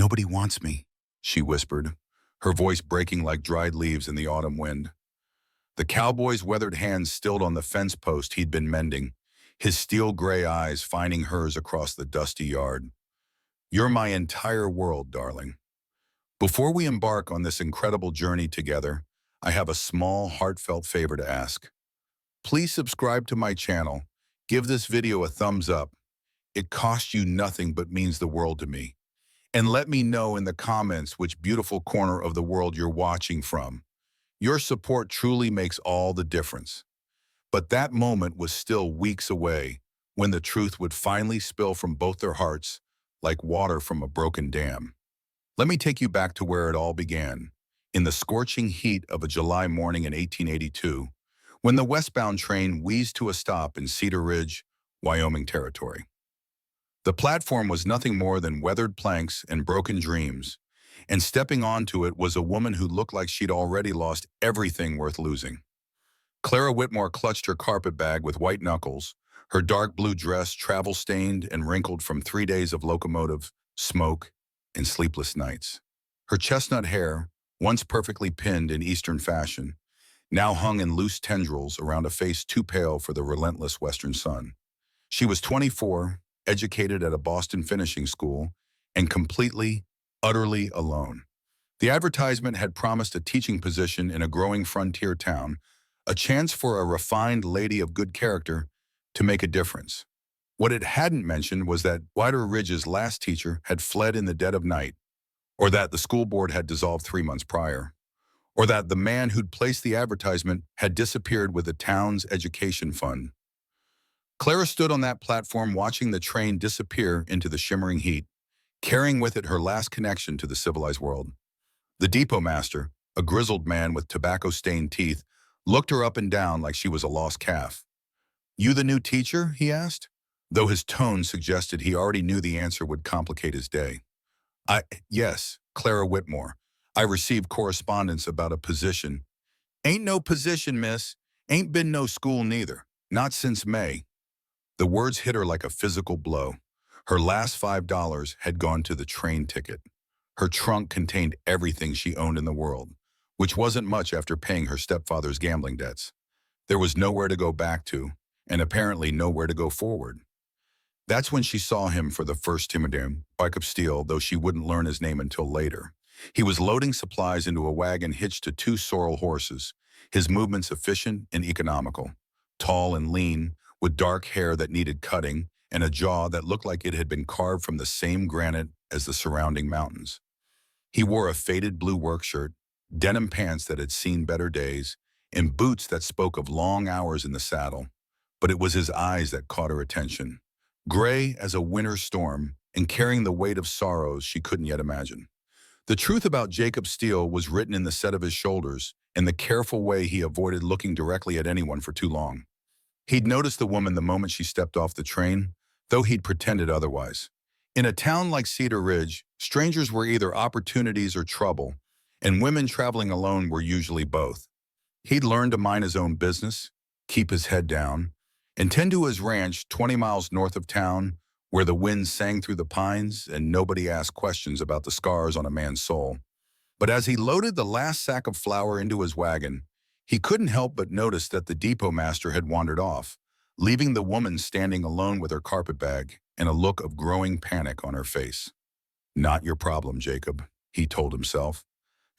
Nobody wants me, she whispered, her voice breaking like dried leaves in the autumn wind. The cowboy's weathered hands stilled on the fence post he'd been mending, his steel gray eyes finding hers across the dusty yard. You're my entire world, darling. Before we embark on this incredible journey together, I have a small, heartfelt favor to ask. Please subscribe to my channel. Give this video a thumbs up. It costs you nothing but means the world to me. And let me know in the comments which beautiful corner of the world you're watching from. Your support truly makes all the difference. But that moment was still weeks away when the truth would finally spill from both their hearts like water from a broken dam. Let me take you back to where it all began, in the scorching heat of a July morning in 1882, when the westbound train wheezed to a stop in Cedar Ridge, Wyoming territory. The platform was nothing more than weathered planks and broken dreams, and stepping onto it was a woman who looked like she'd already lost everything worth losing. Clara Whitmore clutched her carpet bag with white knuckles, her dark blue dress travel-stained and wrinkled from 3 days of locomotive, smoke, and sleepless nights. Her chestnut hair, once perfectly pinned in Eastern fashion, now hung in loose tendrils around a face too pale for the relentless Western sun. She was 24, educated at a Boston finishing school, and completely, utterly alone. The advertisement had promised a teaching position in a growing frontier town, a chance for a refined lady of good character to make a difference. What it hadn't mentioned was that Wider Ridge's last teacher had fled in the dead of night, or that the school board had dissolved 3 months prior, or that the man who'd placed the advertisement had disappeared with the town's education fund. Clara stood on that platform watching the train disappear into the shimmering heat, carrying with it her last connection to the civilized world. The depot master, a grizzled man with tobacco-stained teeth, looked her up and down like she was a lost calf. "You the new teacher?" he asked, though his tone suggested he already knew the answer would complicate his day. Yes, Clara Whitmore. I received correspondence about a position." "Ain't no position, miss. Ain't been no school neither. Not since May." The words hit her like a physical blow. Her last $5 had gone to the train ticket. Her trunk contained everything she owned in the world, which wasn't much after paying her stepfather's gambling debts. There was nowhere to go back to, and apparently nowhere to go forward. That's when she saw him for the first time, bike of steel, though she wouldn't learn his name until later. He was loading supplies into a wagon hitched to 2 sorrel horses, his movements efficient and economical. Tall and lean, with dark hair that needed cutting, and a jaw that looked like it had been carved from the same granite as the surrounding mountains. He wore a faded blue work shirt, denim pants that had seen better days, and boots that spoke of long hours in the saddle. But it was his eyes that caught her attention. Gray as a winter storm, and carrying the weight of sorrows she couldn't yet imagine. The truth about Jacob Steele was written in the set of his shoulders and the careful way he avoided looking directly at anyone for too long. He'd noticed the woman the moment she stepped off the train, though he'd pretended otherwise. In a town like Cedar Ridge, strangers were either opportunities or trouble, and women traveling alone were usually both. He'd learned to mind his own business, keep his head down, and tend to his ranch 20 miles north of town, where the wind sang through the pines and nobody asked questions about the scars on a man's soul. But as he loaded the last sack of flour into his wagon, he couldn't help but notice that the depot master had wandered off, leaving the woman standing alone with her carpet bag and a look of growing panic on her face. "Not your problem, Jacob," he told himself,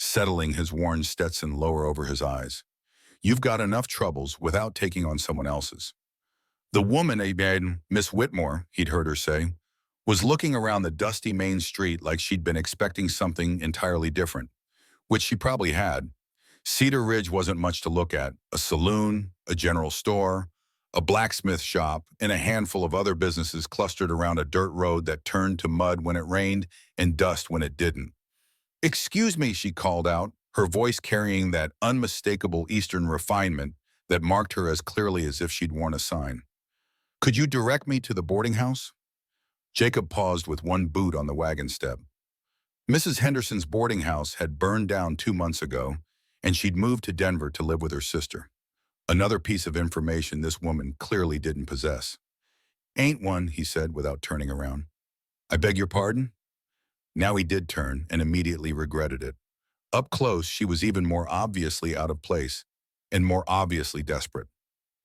settling his worn Stetson lower over his eyes. "You've got enough troubles without taking on someone else's." The woman, Miss Whitmore, he'd heard her say, was looking around the dusty main street like she'd been expecting something entirely different, which she probably had. Cedar Ridge wasn't much to look at: a saloon, a general store, a blacksmith shop, and a handful of other businesses clustered around a dirt road that turned to mud when it rained and dust when it didn't. "Excuse me," she called out, her voice carrying that unmistakable Eastern refinement that marked her as clearly as if she'd worn a sign. "Could you direct me to the boarding house?" Jacob paused with one boot on the wagon step. Mrs. Henderson's boarding house had burned down 2 months ago, and she'd moved to Denver to live with her sister. Another piece of information this woman clearly didn't possess. "Ain't one," he said without turning around. "I beg your pardon?" Now he did turn and immediately regretted it. Up close, she was even more obviously out of place and more obviously desperate.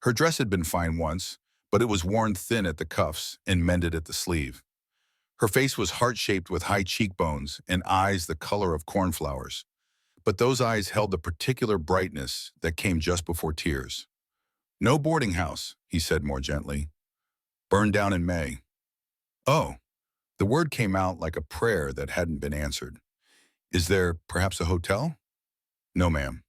Her dress had been fine once, but it was worn thin at the cuffs and mended at the sleeve. Her face was heart-shaped with high cheekbones and eyes the color of cornflowers. But those eyes held a particular brightness that came just before tears. "No boarding house," he said more gently. "Burned down in May." "Oh." The word came out like a prayer that hadn't been answered. "Is there perhaps a hotel?" "No, ma'am."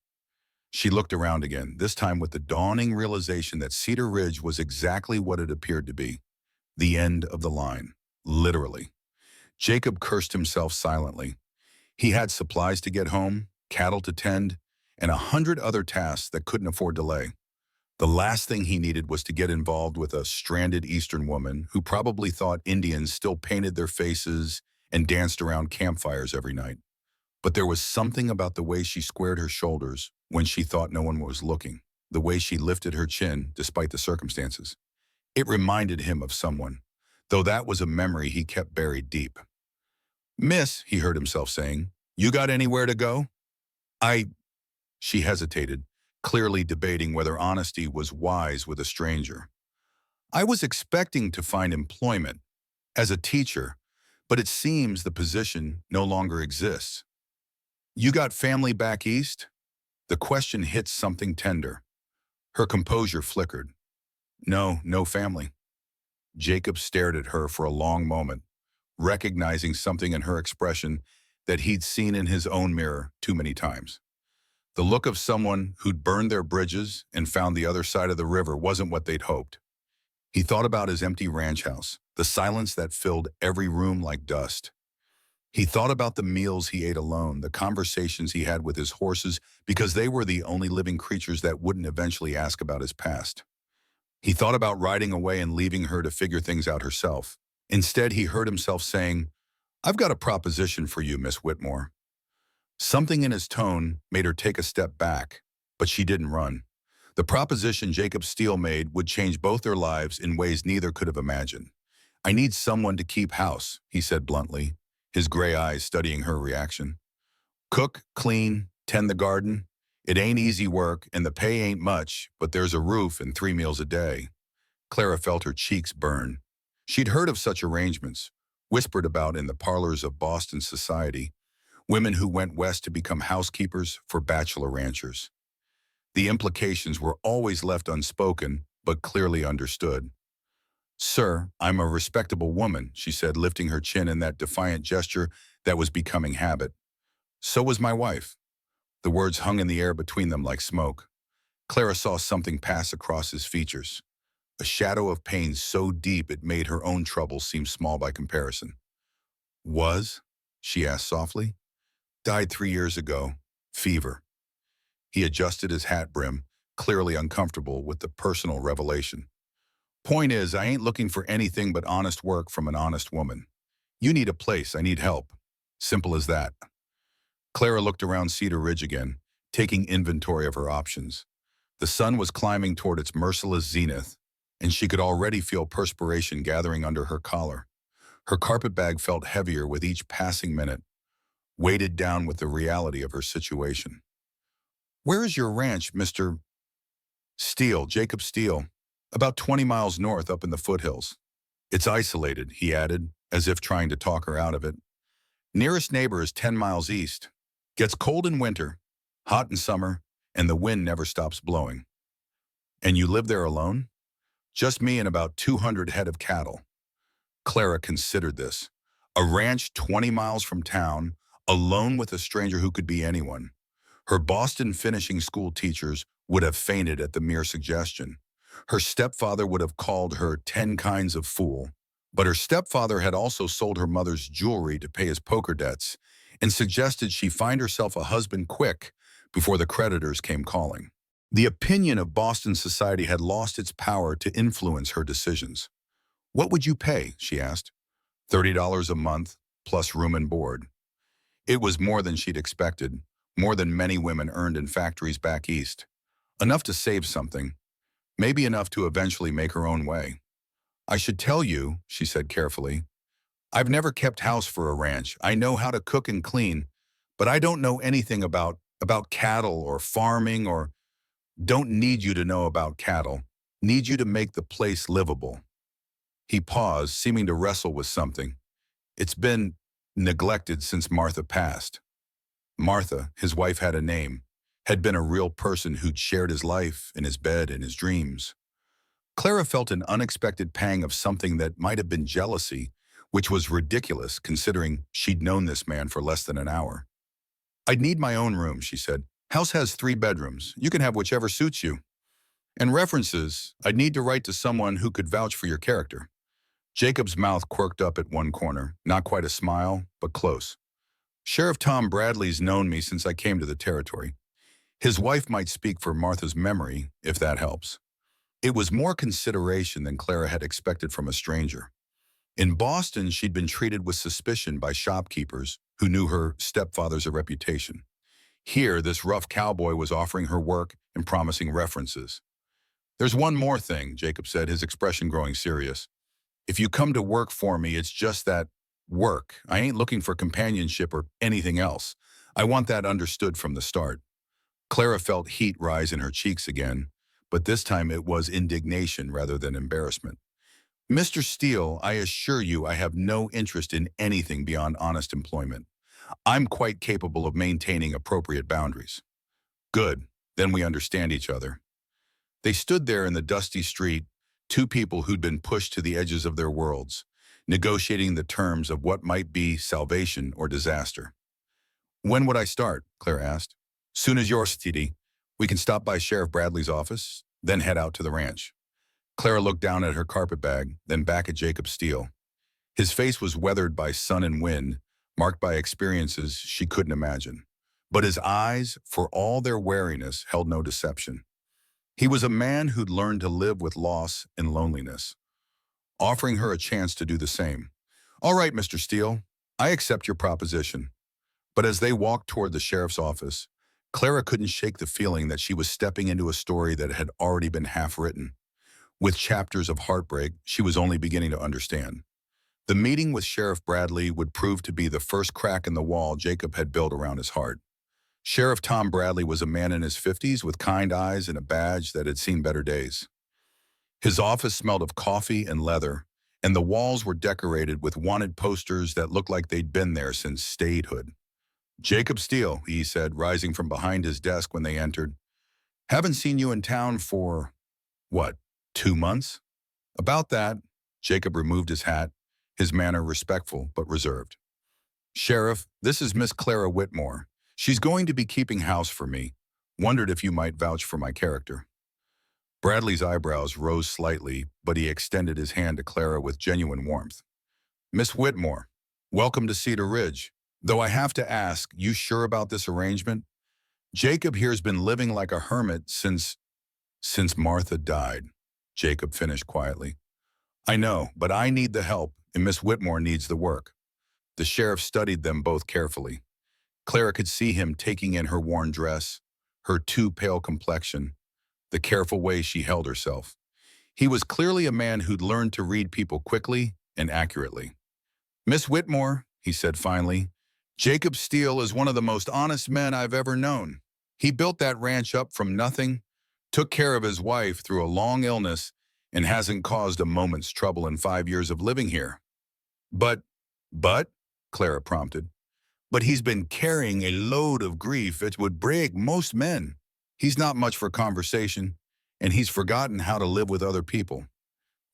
She looked around again, this time with the dawning realization that Cedar Ridge was exactly what it appeared to be. The end of the line. Literally. Jacob cursed himself silently. He had supplies to get home, cattle to tend, and 100 other tasks that couldn't afford delay. The last thing he needed was to get involved with a stranded Eastern woman who probably thought Indians still painted their faces and danced around campfires every night. But there was something about the way she squared her shoulders when she thought no one was looking, the way she lifted her chin despite the circumstances. It reminded him of someone, though that was a memory he kept buried deep. "Miss," he heard himself saying, "you got anywhere to go?" "I—" She hesitated, clearly debating whether honesty was wise with a stranger. "I was expecting to find employment as a teacher, but it seems the position no longer exists." "You got family back east?" The question hit something tender. Her composure flickered. "No, no family." Jacob stared at her for a long moment, recognizing something in her expression that he'd seen in his own mirror too many times. The look of someone who'd burned their bridges and found the other side of the river wasn't what they'd hoped. He thought about his empty ranch house, the silence that filled every room like dust. He thought about the meals he ate alone, the conversations he had with his horses, because they were the only living creatures that wouldn't eventually ask about his past. He thought about riding away and leaving her to figure things out herself. Instead, he heard himself saying, "I've got a proposition for you, Miss Whitmore." Something in his tone made her take a step back, but she didn't run. The proposition Jacob Steele made would change both their lives in ways neither could have imagined. "I need someone to keep house," he said bluntly, his gray eyes studying her reaction. "Cook, clean, tend the garden. It ain't easy work, and the pay ain't much, but there's a roof and 3 meals a day." Clara felt her cheeks burn. She'd heard of such arrangements, whispered about in the parlors of Boston society, women who went west to become housekeepers for bachelor ranchers. The implications were always left unspoken, but clearly understood. "Sir, I'm a respectable woman," she said, lifting her chin in that defiant gesture that was becoming habit. "So was my wife." The words hung in the air between them like smoke. Clara saw something pass across his features, a shadow of pain so deep it made her own troubles seem small by comparison. "Was?" she asked softly. "Died 3 years ago. Fever." He adjusted his hat brim, clearly uncomfortable with the personal revelation. "Point is, I ain't looking for anything but honest work from an honest woman. You need a place, I need help. Simple as that." Clara looked around Cedar Ridge again, taking inventory of her options. The sun was climbing toward its merciless zenith, and she could already feel perspiration gathering under her collar. Her carpetbag felt heavier with each passing minute, weighted down with the reality of her situation. "Where is your ranch, Mr. Steele, Jacob Steele?" "About 20 miles north up in the foothills." "It's isolated," he added, as if trying to talk her out of it. "Nearest neighbor is 10 miles east. Gets cold in winter, hot in summer, and the wind never stops blowing." "And you live there alone?" "Just me and about 200 head of cattle." Clara considered this. A ranch 20 miles from town, alone with a stranger who could be anyone. Her Boston finishing school teachers would have fainted at the mere suggestion. Her stepfather would have called her 10 kinds of fool. But her stepfather had also sold her mother's jewelry to pay his poker debts and suggested she find herself a husband quick before the creditors came calling. The opinion of Boston society had lost its power to influence her decisions. "What would you pay?" she asked. $30 a month, plus room and board. It was more than she'd expected, more than many women earned in factories back east. Enough to save something, maybe enough to eventually make her own way. "I should tell you," she said carefully, I've never kept house for a ranch. I know how to cook and clean, but I don't know anything about cattle or farming or don't need you to know about cattle. Need you to make the place livable." He paused, seeming to wrestle with something. "It's been neglected since Martha passed." Martha, his wife, had a name, had been a real person who'd shared his life in his bed and his dreams. Clara felt an unexpected pang of something that might have been jealousy, which was ridiculous considering she'd known this man for less than an hour. "I'd need my own room," she said. "House has 3 bedrooms. You can have whichever suits you. And references, I'd need to write to someone who could vouch for your character." Jacob's mouth quirked up at one corner, not quite a smile, but close. "Sheriff Tom Bradley's known me since I came to the territory. His wife might speak for Martha's memory, if that helps." It was more consideration than Clara had expected from a stranger. In Boston, she'd been treated with suspicion by shopkeepers who knew her stepfather's reputation. Here, this rough cowboy was offering her work and promising references. "There's one more thing," Jacob said, his expression growing serious. "If you come to work for me, it's just that work. I ain't looking for companionship or anything else. I want that understood from the start." Clara felt heat rise in her cheeks again, but this time it was indignation rather than embarrassment. "Mr. Steele, I assure you I have no interest in anything beyond honest employment. I'm quite capable of maintaining appropriate boundaries." "Good, then we understand each other." They stood there in the dusty street, two people who'd been pushed to the edges of their worlds, negotiating the terms of what might be salvation or disaster. "When would I start?" Claire asked. "Soon as you're steady. We can stop by Sheriff Bradley's office, then head out to the ranch." Clara looked down at her carpetbag, then back at Jacob Steele. His face was weathered by sun and wind, marked by experiences she couldn't imagine. But his eyes, for all their wariness, held no deception. He was a man who'd learned to live with loss and loneliness, offering her a chance to do the same. "All right, Mr. Steele, I accept your proposition." But as they walked toward the sheriff's office, Clara couldn't shake the feeling that she was stepping into a story that had already been half written. With chapters of heartbreak she was only beginning to understand. The meeting with Sheriff Bradley would prove to be the first crack in the wall Jacob had built around his heart. Sheriff Tom Bradley was a man in his 50s with kind eyes and a badge that had seen better days. His office smelled of coffee and leather, and the walls were decorated with wanted posters that looked like they'd been there since statehood. "Jacob Steele," he said, rising from behind his desk when they entered. "Haven't seen you in town for, what, 2 months?" "About that." Jacob removed his hat, his manner respectful but reserved. "Sheriff, this is Miss Clara Whitmore. She's going to be keeping house for me. Wondered if you might vouch for my character." Bradley's eyebrows rose slightly, but he extended his hand to Clara with genuine warmth. "Miss Whitmore, welcome to Cedar Ridge. Though I have to ask, you sure about this arrangement? Jacob here's been living like a hermit since Martha died," Jacob finished quietly. "I know, but I need the help, and Miss Whitmore needs the work." The sheriff studied them both carefully. Clara could see him taking in her worn dress, her too pale complexion, the careful way she held herself. He was clearly a man who'd learned to read people quickly and accurately. "Miss Whitmore," he said finally, "Jacob Steele is one of the most honest men I've ever known. He built that ranch up from nothing, took care of his wife through a long illness, and hasn't caused a moment's trouble in 5 years of living here." But, Clara prompted. "But he's been carrying a load of grief it would break most men. He's not much for conversation, and he's forgotten how to live with other people.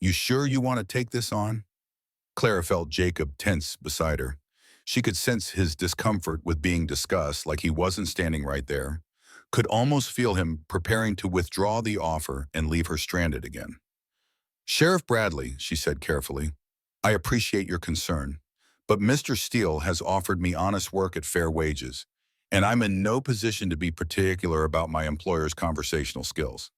You sure you want to take this on?" Clara felt Jacob tense beside her. She could sense his discomfort with being discussed like he wasn't standing right there, could almost feel him preparing to withdraw the offer and leave her stranded again. "Sheriff Bradley," she said carefully, "I appreciate your concern, but Mr. Steele has offered me honest work at fair wages, and I'm in no position to be particular about my employer's conversational skills."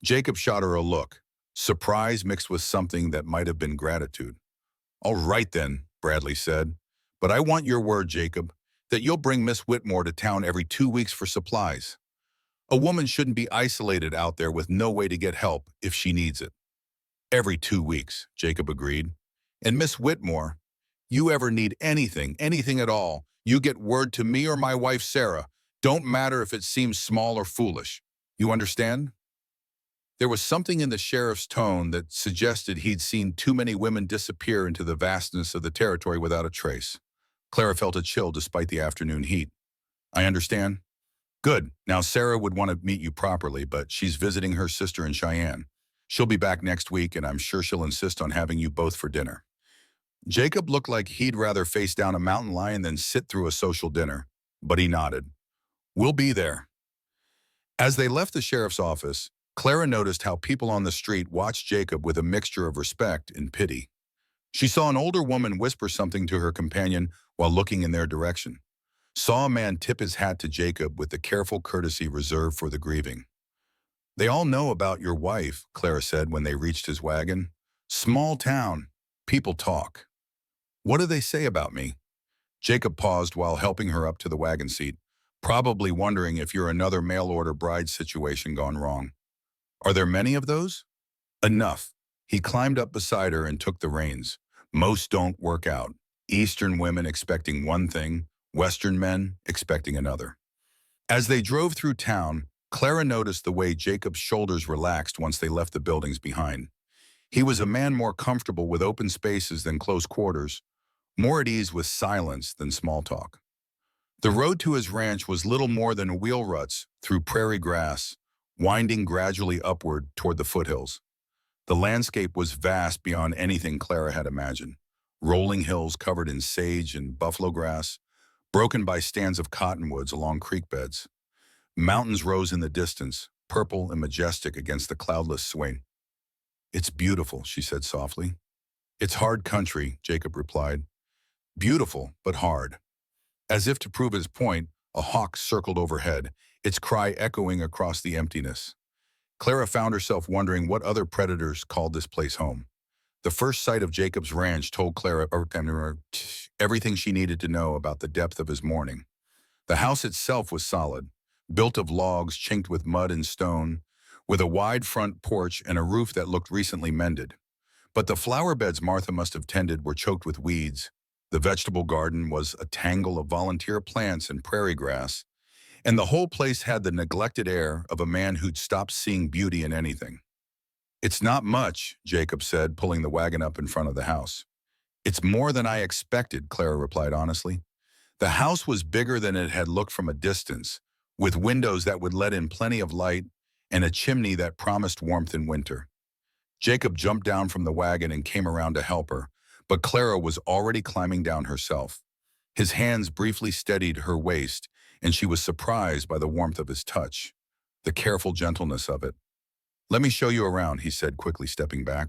Jacob shot her a look, surprise mixed with something that might have been gratitude. "All right then," Bradley said, "but I want your word, Jacob, that you'll bring Miss Whitmore to town every 2 weeks for supplies. A woman shouldn't be isolated out there with no way to get help if she needs it." "Every 2 weeks," Jacob agreed. "And Miss Whitmore, You ever need anything at all, you get word to me or my wife Sarah. Don't matter if it seems small or foolish. You understand? There was something in the sheriff's tone that suggested he'd seen too many women disappear into the vastness of the territory without a trace. Clara felt a chill despite the afternoon heat. I understand. Good. Now Sarah would want to meet you properly, but she's visiting her sister in Cheyenne. She'll be back next week, and I'm sure she'll insist on having you both for dinner. Jacob looked like he'd rather face down a mountain lion than sit through a social dinner, but he nodded. We'll be there. As they left the sheriff's office, Clara noticed how people on the street watched Jacob with a mixture of respect and pity. She saw an older woman whisper something to her companion while looking in their direction. Saw a man tip his hat to Jacob with the careful courtesy reserved for the grieving. They all know about your wife, Clara said when they reached his wagon. Small town. People talk. What do they say about me? Jacob paused while helping her up to the wagon seat, probably wondering if you're another mail-order bride situation gone wrong. Are there many of those? Enough. He climbed up beside her and took the reins. Most don't work out. Eastern women expecting one thing, Western men expecting another. As they drove through town, Clara noticed the way Jacob's shoulders relaxed once they left the buildings behind. He was a man more comfortable with open spaces than close quarters, more at ease with silence than small talk. The road to his ranch was little more than wheel ruts through prairie grass, winding gradually upward toward the foothills. The landscape was vast beyond anything Clara had imagined. Rolling hills covered in sage and buffalo grass, broken by stands of cottonwoods along creek beds. Mountains rose in the distance, purple and majestic against the cloudless swing. It's beautiful, she said softly. It's hard country, Jacob replied. Beautiful, but hard. As if to prove his point, a hawk circled overhead, its cry echoing across the emptiness. Clara found herself wondering what other predators called this place home. The first sight of Jacob's ranch told Clara everything she needed to know about the depth of his mourning. The house itself was solid, built of logs chinked with mud and stone, with a wide front porch and a roof that looked recently mended. But the flower beds Martha must have tended were choked with weeds. The vegetable garden was a tangle of volunteer plants and prairie grass, and the whole place had the neglected air of a man who'd stopped seeing beauty in anything. It's not much, Jacob said, pulling the wagon up in front of the house. It's more than I expected, Clara replied honestly. The house was bigger than it had looked from a distance, with windows that would let in plenty of light and a chimney that promised warmth in winter. Jacob jumped down from the wagon and came around to help her, but Clara was already climbing down herself. His hands briefly steadied her waist, and she was surprised by the warmth of his touch, the careful gentleness of it. Let me show you around, he said, quickly stepping back.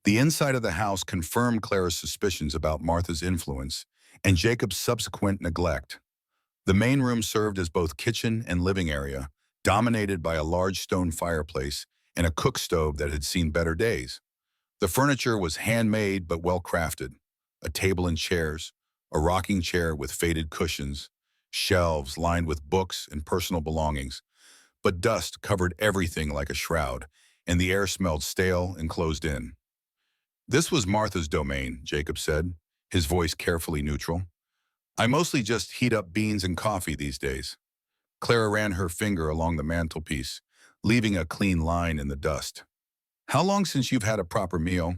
The inside of the house confirmed Clara's suspicions about Martha's influence and Jacob's subsequent neglect. The main room served as both kitchen and living area, dominated by a large stone fireplace and a cook stove that had seen better days. The furniture was handmade but well-crafted. A table and chairs, a rocking chair with faded cushions, shelves lined with books and personal belongings. But dust covered everything like a shroud, and the air smelled stale and closed in. This was Martha's domain, Jacob said, his voice carefully neutral. I mostly just heat up beans and coffee these days. Clara ran her finger along the mantelpiece, leaving a clean line in the dust. How long since you've had a proper meal?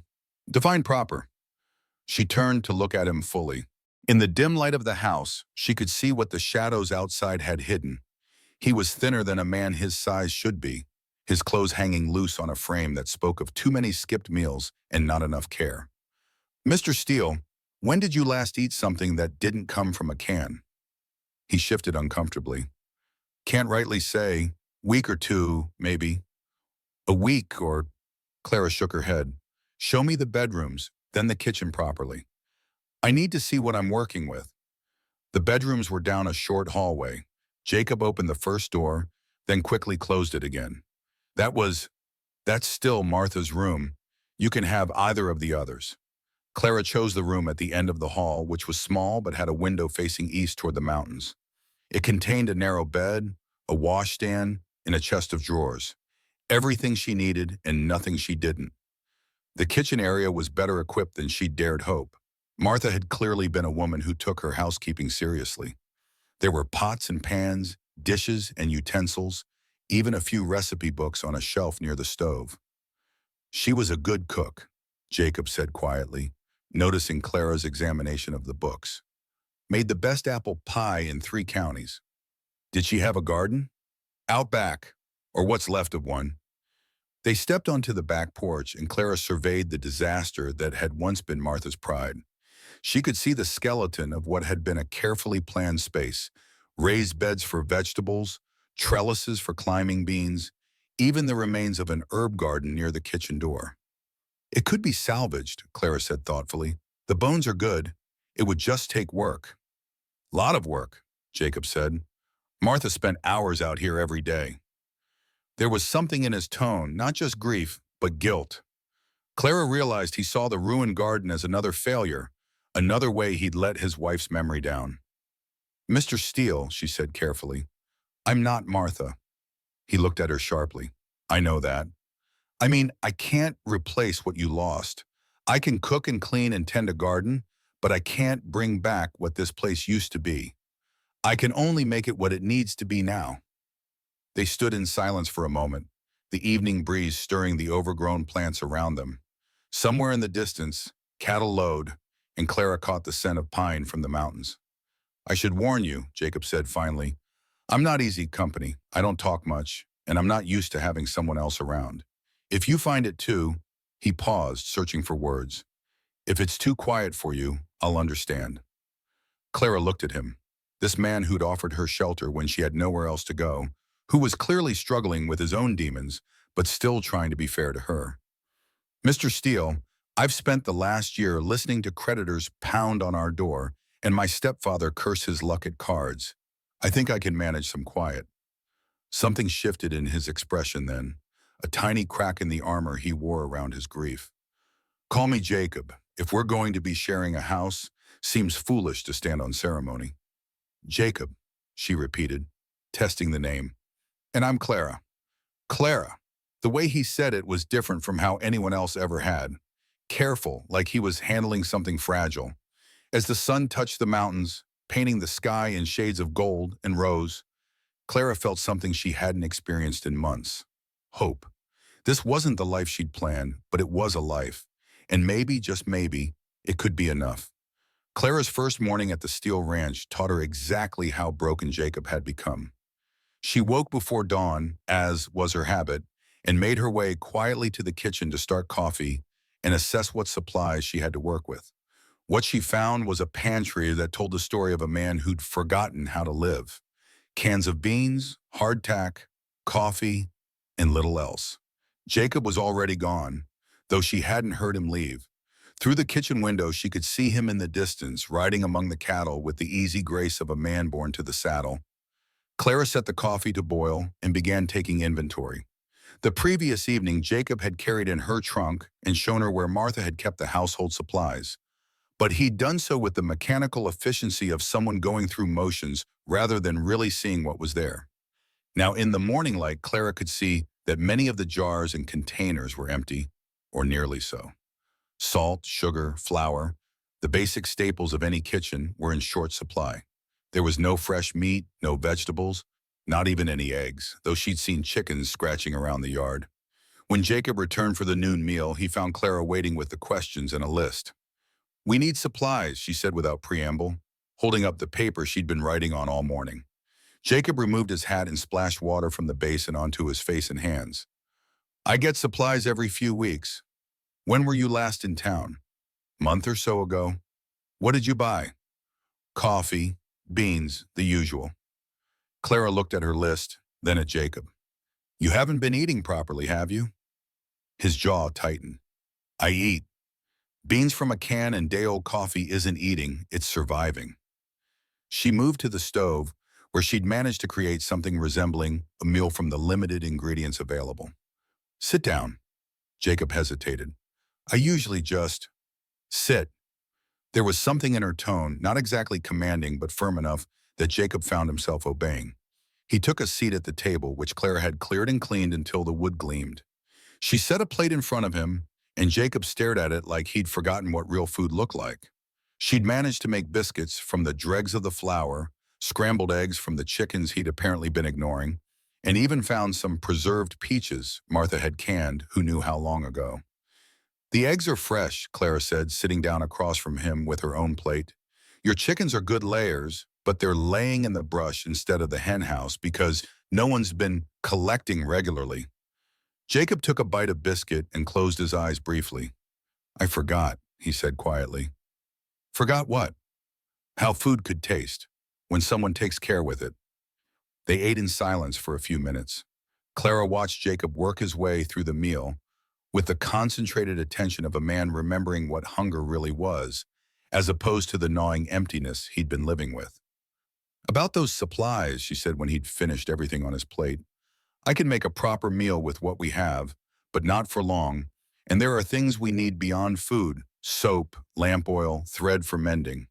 Define proper. She turned to look at him fully. In the dim light of the house, she could see what the shadows outside had hidden. He was thinner than a man his size should be, his clothes hanging loose on a frame that spoke of too many skipped meals and not enough care. Mr. Steele, when did you last eat something that didn't come from a can? He shifted uncomfortably. Can't rightly say. Week or two, maybe. A week or... Clara shook her head. Show me the bedrooms, then the kitchen properly. I need to see what I'm working with. The bedrooms were down a short hallway. Jacob opened the first door, then quickly closed it again. That's still Martha's room. You can have either of the others. Clara chose the room at the end of the hall, which was small but had a window facing east toward the mountains. It contained a narrow bed, a washstand, and a chest of drawers. Everything she needed and nothing she didn't. The kitchen area was better equipped than she dared hope. Martha had clearly been a woman who took her housekeeping seriously. There were pots and pans, dishes and utensils, even a few recipe books on a shelf near the stove. She was a good cook, Jacob said quietly, noticing Clara's examination of the books. Made the best apple pie in 3 counties. Did she have a garden? Out back, or what's left of one. They stepped onto the back porch and Clara surveyed the disaster that had once been Martha's pride. She could see the skeleton of what had been a carefully planned space, raised beds for vegetables, trellises for climbing beans, even the remains of an herb garden near the kitchen door. It could be salvaged, Clara said thoughtfully. The bones are good. It would just take work. Lot of work, Jacob said. Martha spent hours out here every day. There was something in his tone, not just grief, but guilt. Clara realized he saw the ruined garden as another failure, another way he'd let his wife's memory down. Mr. Steele, she said carefully, I'm not Martha. He looked at her sharply. I know that. I mean, I can't replace what you lost. I can cook and clean and tend a garden, but I can't bring back what this place used to be. I can only make it what it needs to be now. They stood in silence for a moment, the evening breeze stirring the overgrown plants around them. Somewhere in the distance, cattle lowed, and Clara caught the scent of pine from the mountains. I should warn you, Jacob said finally. I'm not easy company. I don't talk much, and I'm not used to having someone else around. If you find it too, he paused, searching for words. If it's too quiet for you, I'll understand. Clara looked at him, this man who'd offered her shelter when she had nowhere else to go, who was clearly struggling with his own demons, but still trying to be fair to her. Mr. Steele, I've spent the last year listening to creditors pound on our door and my stepfather curse his luck at cards. I think I can manage some quiet. Something shifted in his expression then, a tiny crack in the armor he wore around his grief. Call me Jacob. If we're going to be sharing a house, seems foolish to stand on ceremony. Jacob, she repeated, testing the name. And I'm Clara. Clara. The way he said it was different from how anyone else ever had. Careful, like he was handling something fragile. As the sun touched the mountains, painting the sky in shades of gold and rose, Clara felt something she hadn't experienced in months. Hope. This wasn't the life she'd planned, but it was a life. And maybe, just maybe, it could be enough. Clara's first morning at the Steele Ranch taught her exactly how broken Jacob had become. She woke before dawn, as was her habit, and made her way quietly to the kitchen to start coffee and assess what supplies she had to work with. What she found was a pantry that told the story of a man who'd forgotten how to live. Cans of beans, hardtack, coffee, and little else. Jacob was already gone, though she hadn't heard him leave. Through the kitchen window, she could see him in the distance, riding among the cattle with the easy grace of a man born to the saddle. Clara set the coffee to boil and began taking inventory. The previous evening, Jacob had carried in her trunk and shown her where Martha had kept the household supplies. But he'd done so with the mechanical efficiency of someone going through motions rather than really seeing what was there. Now, in the morning light, Clara could see that many of the jars and containers were empty, or nearly so. Salt, sugar, flour, the basic staples of any kitchen were in short supply. There was no fresh meat, no vegetables, not even any eggs, though she'd seen chickens scratching around the yard. When Jacob returned for the noon meal, he found Clara waiting with the questions and a list. We need supplies, she said without preamble, holding up the paper she'd been writing on all morning. Jacob removed his hat and splashed water from the basin onto his face and hands. I get supplies every few weeks. When were you last in town? Month or so ago. What did you buy? Coffee, beans, the usual. Clara looked at her list, then at Jacob. You haven't been eating properly, have you? His jaw tightened. I eat. Beans from a can and day-old coffee isn't eating, it's surviving. She moved to the stove, where she'd managed to create something resembling a meal from the limited ingredients available. Sit down. Jacob hesitated. I usually just sit. There was something in her tone, not exactly commanding but firm enough that Jacob found himself obeying. He took a seat at the table, which Clara had cleared and cleaned until the wood gleamed. She set a plate in front of him, and Jacob stared at it like he'd forgotten what real food looked like. She'd managed to make biscuits from the dregs of the flour, scrambled eggs from the chickens he'd apparently been ignoring, and even found some preserved peaches Martha had canned who knew how long ago. "The eggs are fresh," Clara said, sitting down across from him with her own plate. "Your chickens are good layers, but they're laying in the brush instead of the hen house because no one's been collecting regularly." Jacob took a bite of biscuit and closed his eyes briefly. "I forgot," he said quietly. "Forgot what?" "How food could taste when someone takes care with it." They ate in silence for a few minutes. Clara watched Jacob work his way through the meal with the concentrated attention of a man remembering what hunger really was, as opposed to the gnawing emptiness he'd been living with. "About those supplies," she said when he'd finished everything on his plate, "I can make a proper meal with what we have, but not for long, and there are things we need beyond food: soap, lamp oil, thread for mending."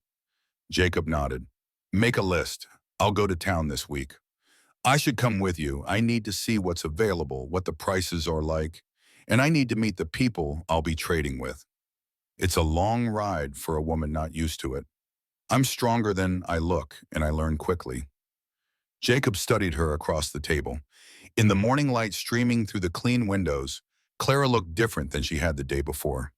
Jacob nodded. "Make a list. I'll go to town this week." "I should come with you. I need to see what's available, what the prices are like, and I need to meet the people I'll be trading with. It's a long ride for a woman not used to it. I'm stronger than I look, and I learn quickly." Jacob studied her across the table. In the morning light streaming through the clean windows, Clara looked different than she had the day before.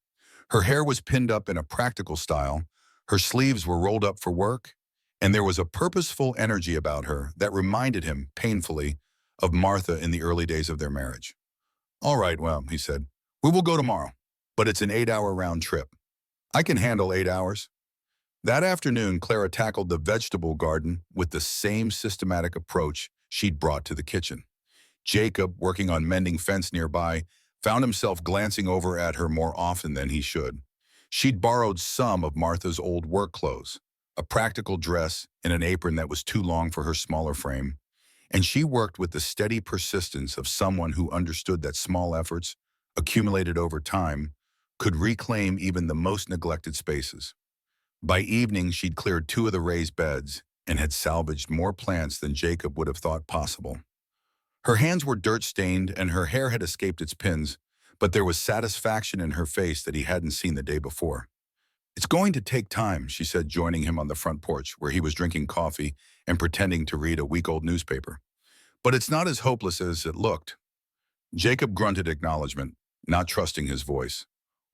Her hair was pinned up in a practical style, her sleeves were rolled up for work, and there was a purposeful energy about her that reminded him, painfully, of Martha in the early days of their marriage. "All right, well," he said, "we will go tomorrow, but it's an 8-hour round trip. I can handle 8 hours." That afternoon, Clara tackled the vegetable garden with the same systematic approach she'd brought to the kitchen. Jacob, working on mending fence nearby, found himself glancing over at her more often than he should. She'd borrowed some of Martha's old work clothes, a practical dress and an apron that was too long for her smaller frame, and she worked with the steady persistence of someone who understood that small efforts, accumulated over time, could reclaim even the most neglected spaces. By evening, she'd cleared 2 of the raised beds and had salvaged more plants than Jacob would have thought possible. Her hands were dirt-stained and her hair had escaped its pins, but there was satisfaction in her face that he hadn't seen the day before. "It's going to take time," she said, joining him on the front porch, where he was drinking coffee and pretending to read a week-old newspaper. "But it's not as hopeless as it looked." Jacob grunted acknowledgement, not trusting his voice.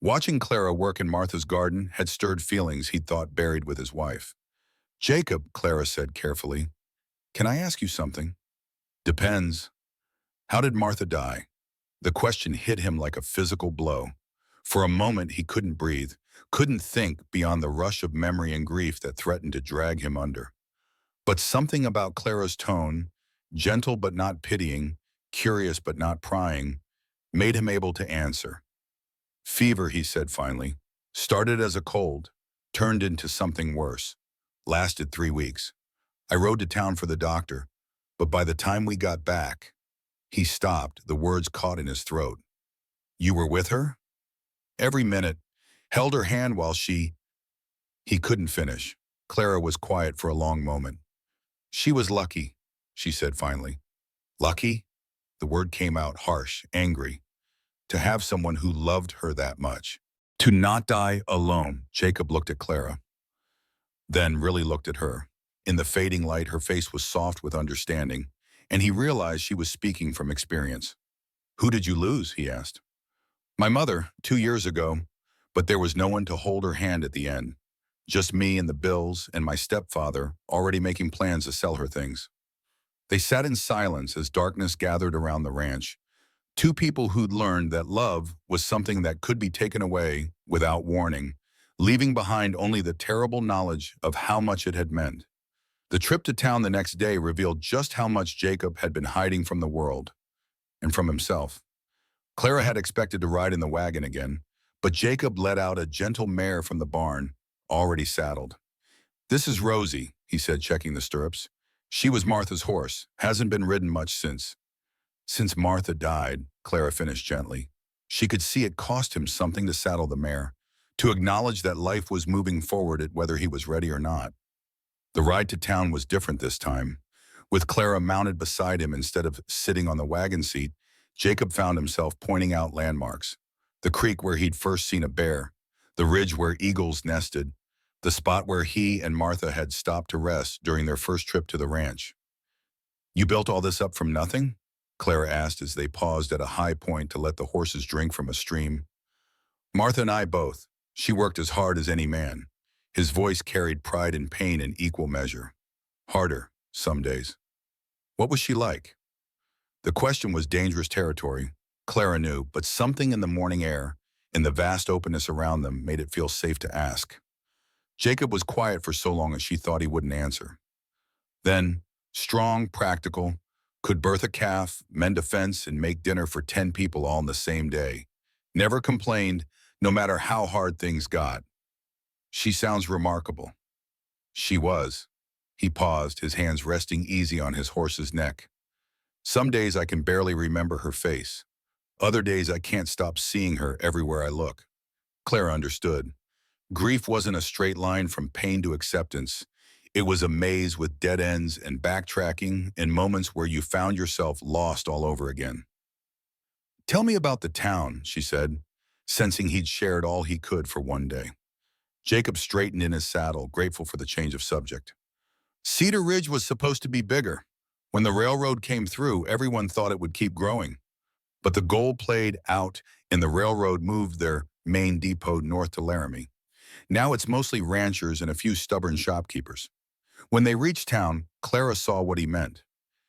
Watching Clara work in Martha's garden had stirred feelings he'd thought buried with his wife. "Jacob," Clara said carefully, "can I ask you something?" "Depends." "How did Martha die?" The question hit him like a physical blow. For a moment he couldn't breathe, couldn't think beyond the rush of memory and grief that threatened to drag him under. But something about Clara's tone, gentle but not pitying, curious but not prying, made him able to answer. "Fever," he said finally. "Started as a cold, turned into something worse. Lasted 3 weeks. I rode to town for the doctor, but by the time we got back—" He stopped, the words caught in his throat. "You were with her?" "Every minute. Held her hand while she—" He couldn't finish. Clara was quiet for a long moment. "She was lucky," she said finally. "Lucky?" The word came out harsh, angry. To have someone who loved her that much. To not die alone. Jacob looked at Clara, then really looked at her. In the fading light, her face was soft with understanding, and he realized she was speaking from experience. "Who did you lose?" he asked. "My mother, 2 years ago, but there was no one to hold her hand at the end. Just me and the bills and my stepfather already making plans to sell her things." They sat in silence as darkness gathered around the ranch. 2 people who'd learned that love was something that could be taken away without warning, leaving behind only the terrible knowledge of how much it had meant. The trip to town the next day revealed just how much Jacob had been hiding from the world and from himself. Clara had expected to ride in the wagon again, but Jacob let out a gentle mare from the barn, already saddled. "This is Rosie," he said, checking the stirrups. "She was Martha's horse, hasn't been ridden much since." "Since Martha died," Clara finished gently. She could see it cost him something to saddle the mare, to acknowledge that life was moving forward at whether he was ready or not. The ride to town was different this time. With Clara mounted beside him instead of sitting on the wagon seat, Jacob found himself pointing out landmarks. The creek where he'd first seen a bear, the ridge where eagles nested, the spot where he and Martha had stopped to rest during their first trip to the ranch. You built all this up from nothing? Clara asked as they paused at a high point to let the horses drink from a stream. Martha and I both. She worked as hard as any man. His voice carried pride and pain in equal measure. Harder, some days. What was she like? The question was dangerous territory, Clara knew, but something in the morning air, in the vast openness around them, made it feel safe to ask. Jacob was quiet for so long as she thought he wouldn't answer. Then, strong, practical, could birth a calf, mend a fence, and make dinner for 10 people all in the same day. Never complained, no matter how hard things got. She sounds remarkable. She was. He paused, his hands resting easy on his horse's neck. Some days I can barely remember her face. Other days I can't stop seeing her everywhere I look. Clara understood. Grief wasn't a straight line from pain to acceptance. It was a maze with dead ends and backtracking and moments where you found yourself lost all over again. Tell me about the town, she said, sensing he'd shared all he could for one day. Jacob straightened in his saddle, grateful for the change of subject. Cedar Ridge was supposed to be bigger. When the railroad came through, everyone thought it would keep growing. But the gold played out and the railroad moved their main depot north to Laramie. Now it's mostly ranchers and a few stubborn shopkeepers. When they reached town, Clara saw what he meant.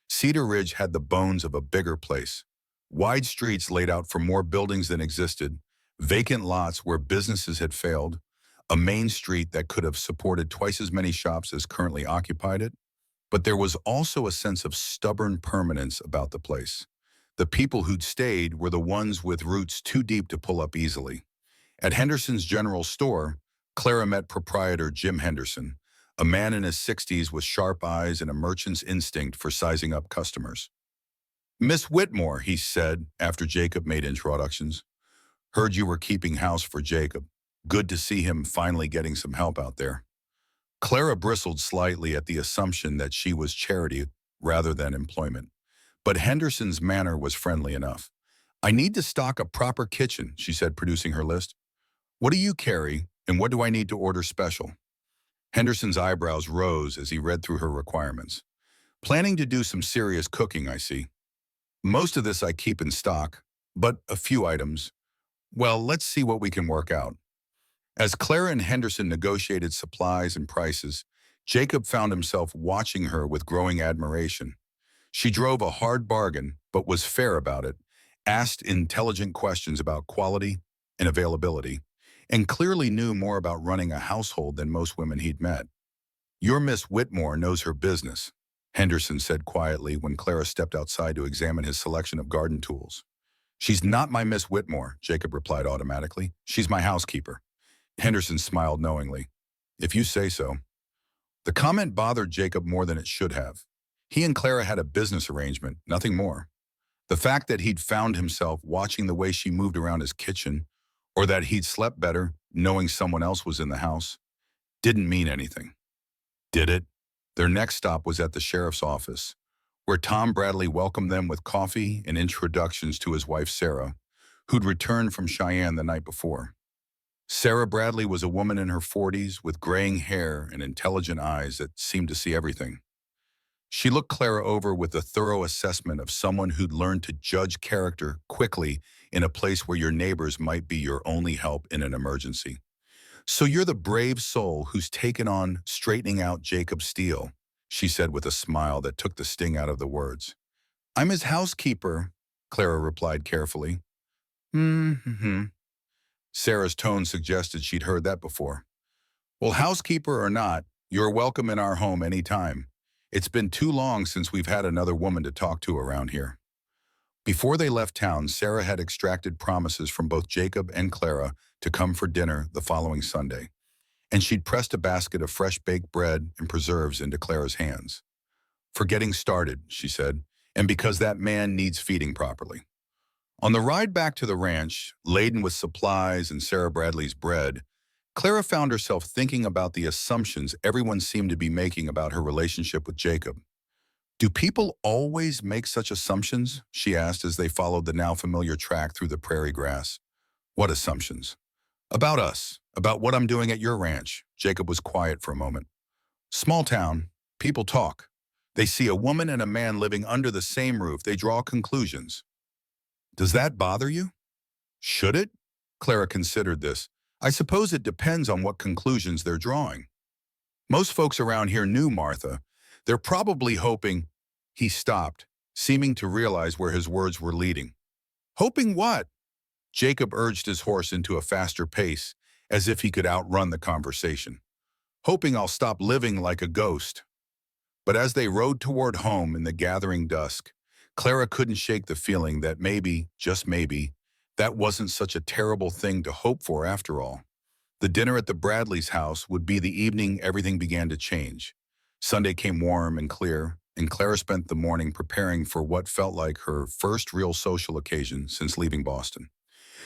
Cedar Ridge had the bones of a bigger place. Wide streets laid out for more buildings than existed, vacant lots where businesses had failed, a main street that could have supported twice as many shops as currently occupied it. But there was also a sense of stubborn permanence about the place. The people who'd stayed were the ones with roots too deep to pull up easily. At Henderson's General Store, Clara met proprietor Jim Henderson, a man in his 60s with sharp eyes and a merchant's instinct for sizing up customers. Miss Whitmore, he said after Jacob made introductions. Heard you were keeping house for Jacob. Good to see him finally getting some help out there. Clara bristled slightly at the assumption that she was charity rather than employment. But Henderson's manner was friendly enough. I need to stock a proper kitchen, she said, producing her list. What do you carry, and what do I need to order special? Henderson's eyebrows rose as he read through her requirements. Planning to do some serious cooking, I see. Most of this I keep in stock, but a few items. Well, let's see what we can work out. As Clara and Henderson negotiated supplies and prices, Jacob found himself watching her with growing admiration. She drove a hard bargain, but was fair about it, asked intelligent questions about quality and availability, and clearly knew more about running a household than most women he'd met. Your Miss Whitmore knows her business, Henderson said quietly when Clara stepped outside to examine his selection of garden tools. She's not my Miss Whitmore, Jacob replied automatically. She's my housekeeper. Henderson smiled knowingly. If you say so. The comment bothered Jacob more than it should have. He and Clara had a business arrangement, nothing more. The fact that he'd found himself watching the way she moved around his kitchen, or that he'd slept better knowing someone else was in the house, didn't mean anything. Did it? Their next stop was at the sheriff's office, where Tom Bradley welcomed them with coffee and introductions to his wife Sarah, who'd returned from Cheyenne the night before. Sarah Bradley was a woman in her 40s with graying hair and intelligent eyes that seemed to see everything. She looked Clara over with a thorough assessment of someone who'd learned to judge character quickly in a place where your neighbors might be your only help in an emergency. So you're the brave soul who's taken on straightening out Jacob Steele, she said with a smile that took the sting out of the words. I'm his housekeeper, Clara replied carefully. Mm-hmm. Sarah's tone suggested she'd heard that before. Well, housekeeper or not, you're welcome in our home any time. It's been too long since we've had another woman to talk to around here. Before they left town, Sarah had extracted promises from both Jacob and Clara to come for dinner the following Sunday, and she'd pressed a basket of fresh baked bread and preserves into Clara's hands. For getting started, she said, and because that man needs feeding properly. On the ride back to the ranch, laden with supplies and Sarah Bradley's bread, Clara found herself thinking about the assumptions everyone seemed to be making about her relationship with Jacob. Do people always make such assumptions? She asked as they followed the now familiar track through the prairie grass. What assumptions? About us, About what I'm doing at your ranch. Jacob was quiet for a moment. Small town. People talk. They see a woman and a man living under the same roof. They draw conclusions. Does that bother you? Should it? Clara considered this. I suppose it depends on what conclusions they're drawing. Most folks around here knew Martha. They're probably hoping. He stopped, seeming to realize where his words were leading. Hoping what? Jacob urged his horse into a faster pace, as if he could outrun the conversation. Hoping I'll stop living like a ghost. But as they rode toward home in the gathering dusk, Clara couldn't shake the feeling that maybe, just maybe, that wasn't such a terrible thing to hope for after all. The dinner at the Bradleys' house would be the evening everything began to change. Sunday came warm and clear, and Clara spent the morning preparing for what felt like her first real social occasion since leaving Boston.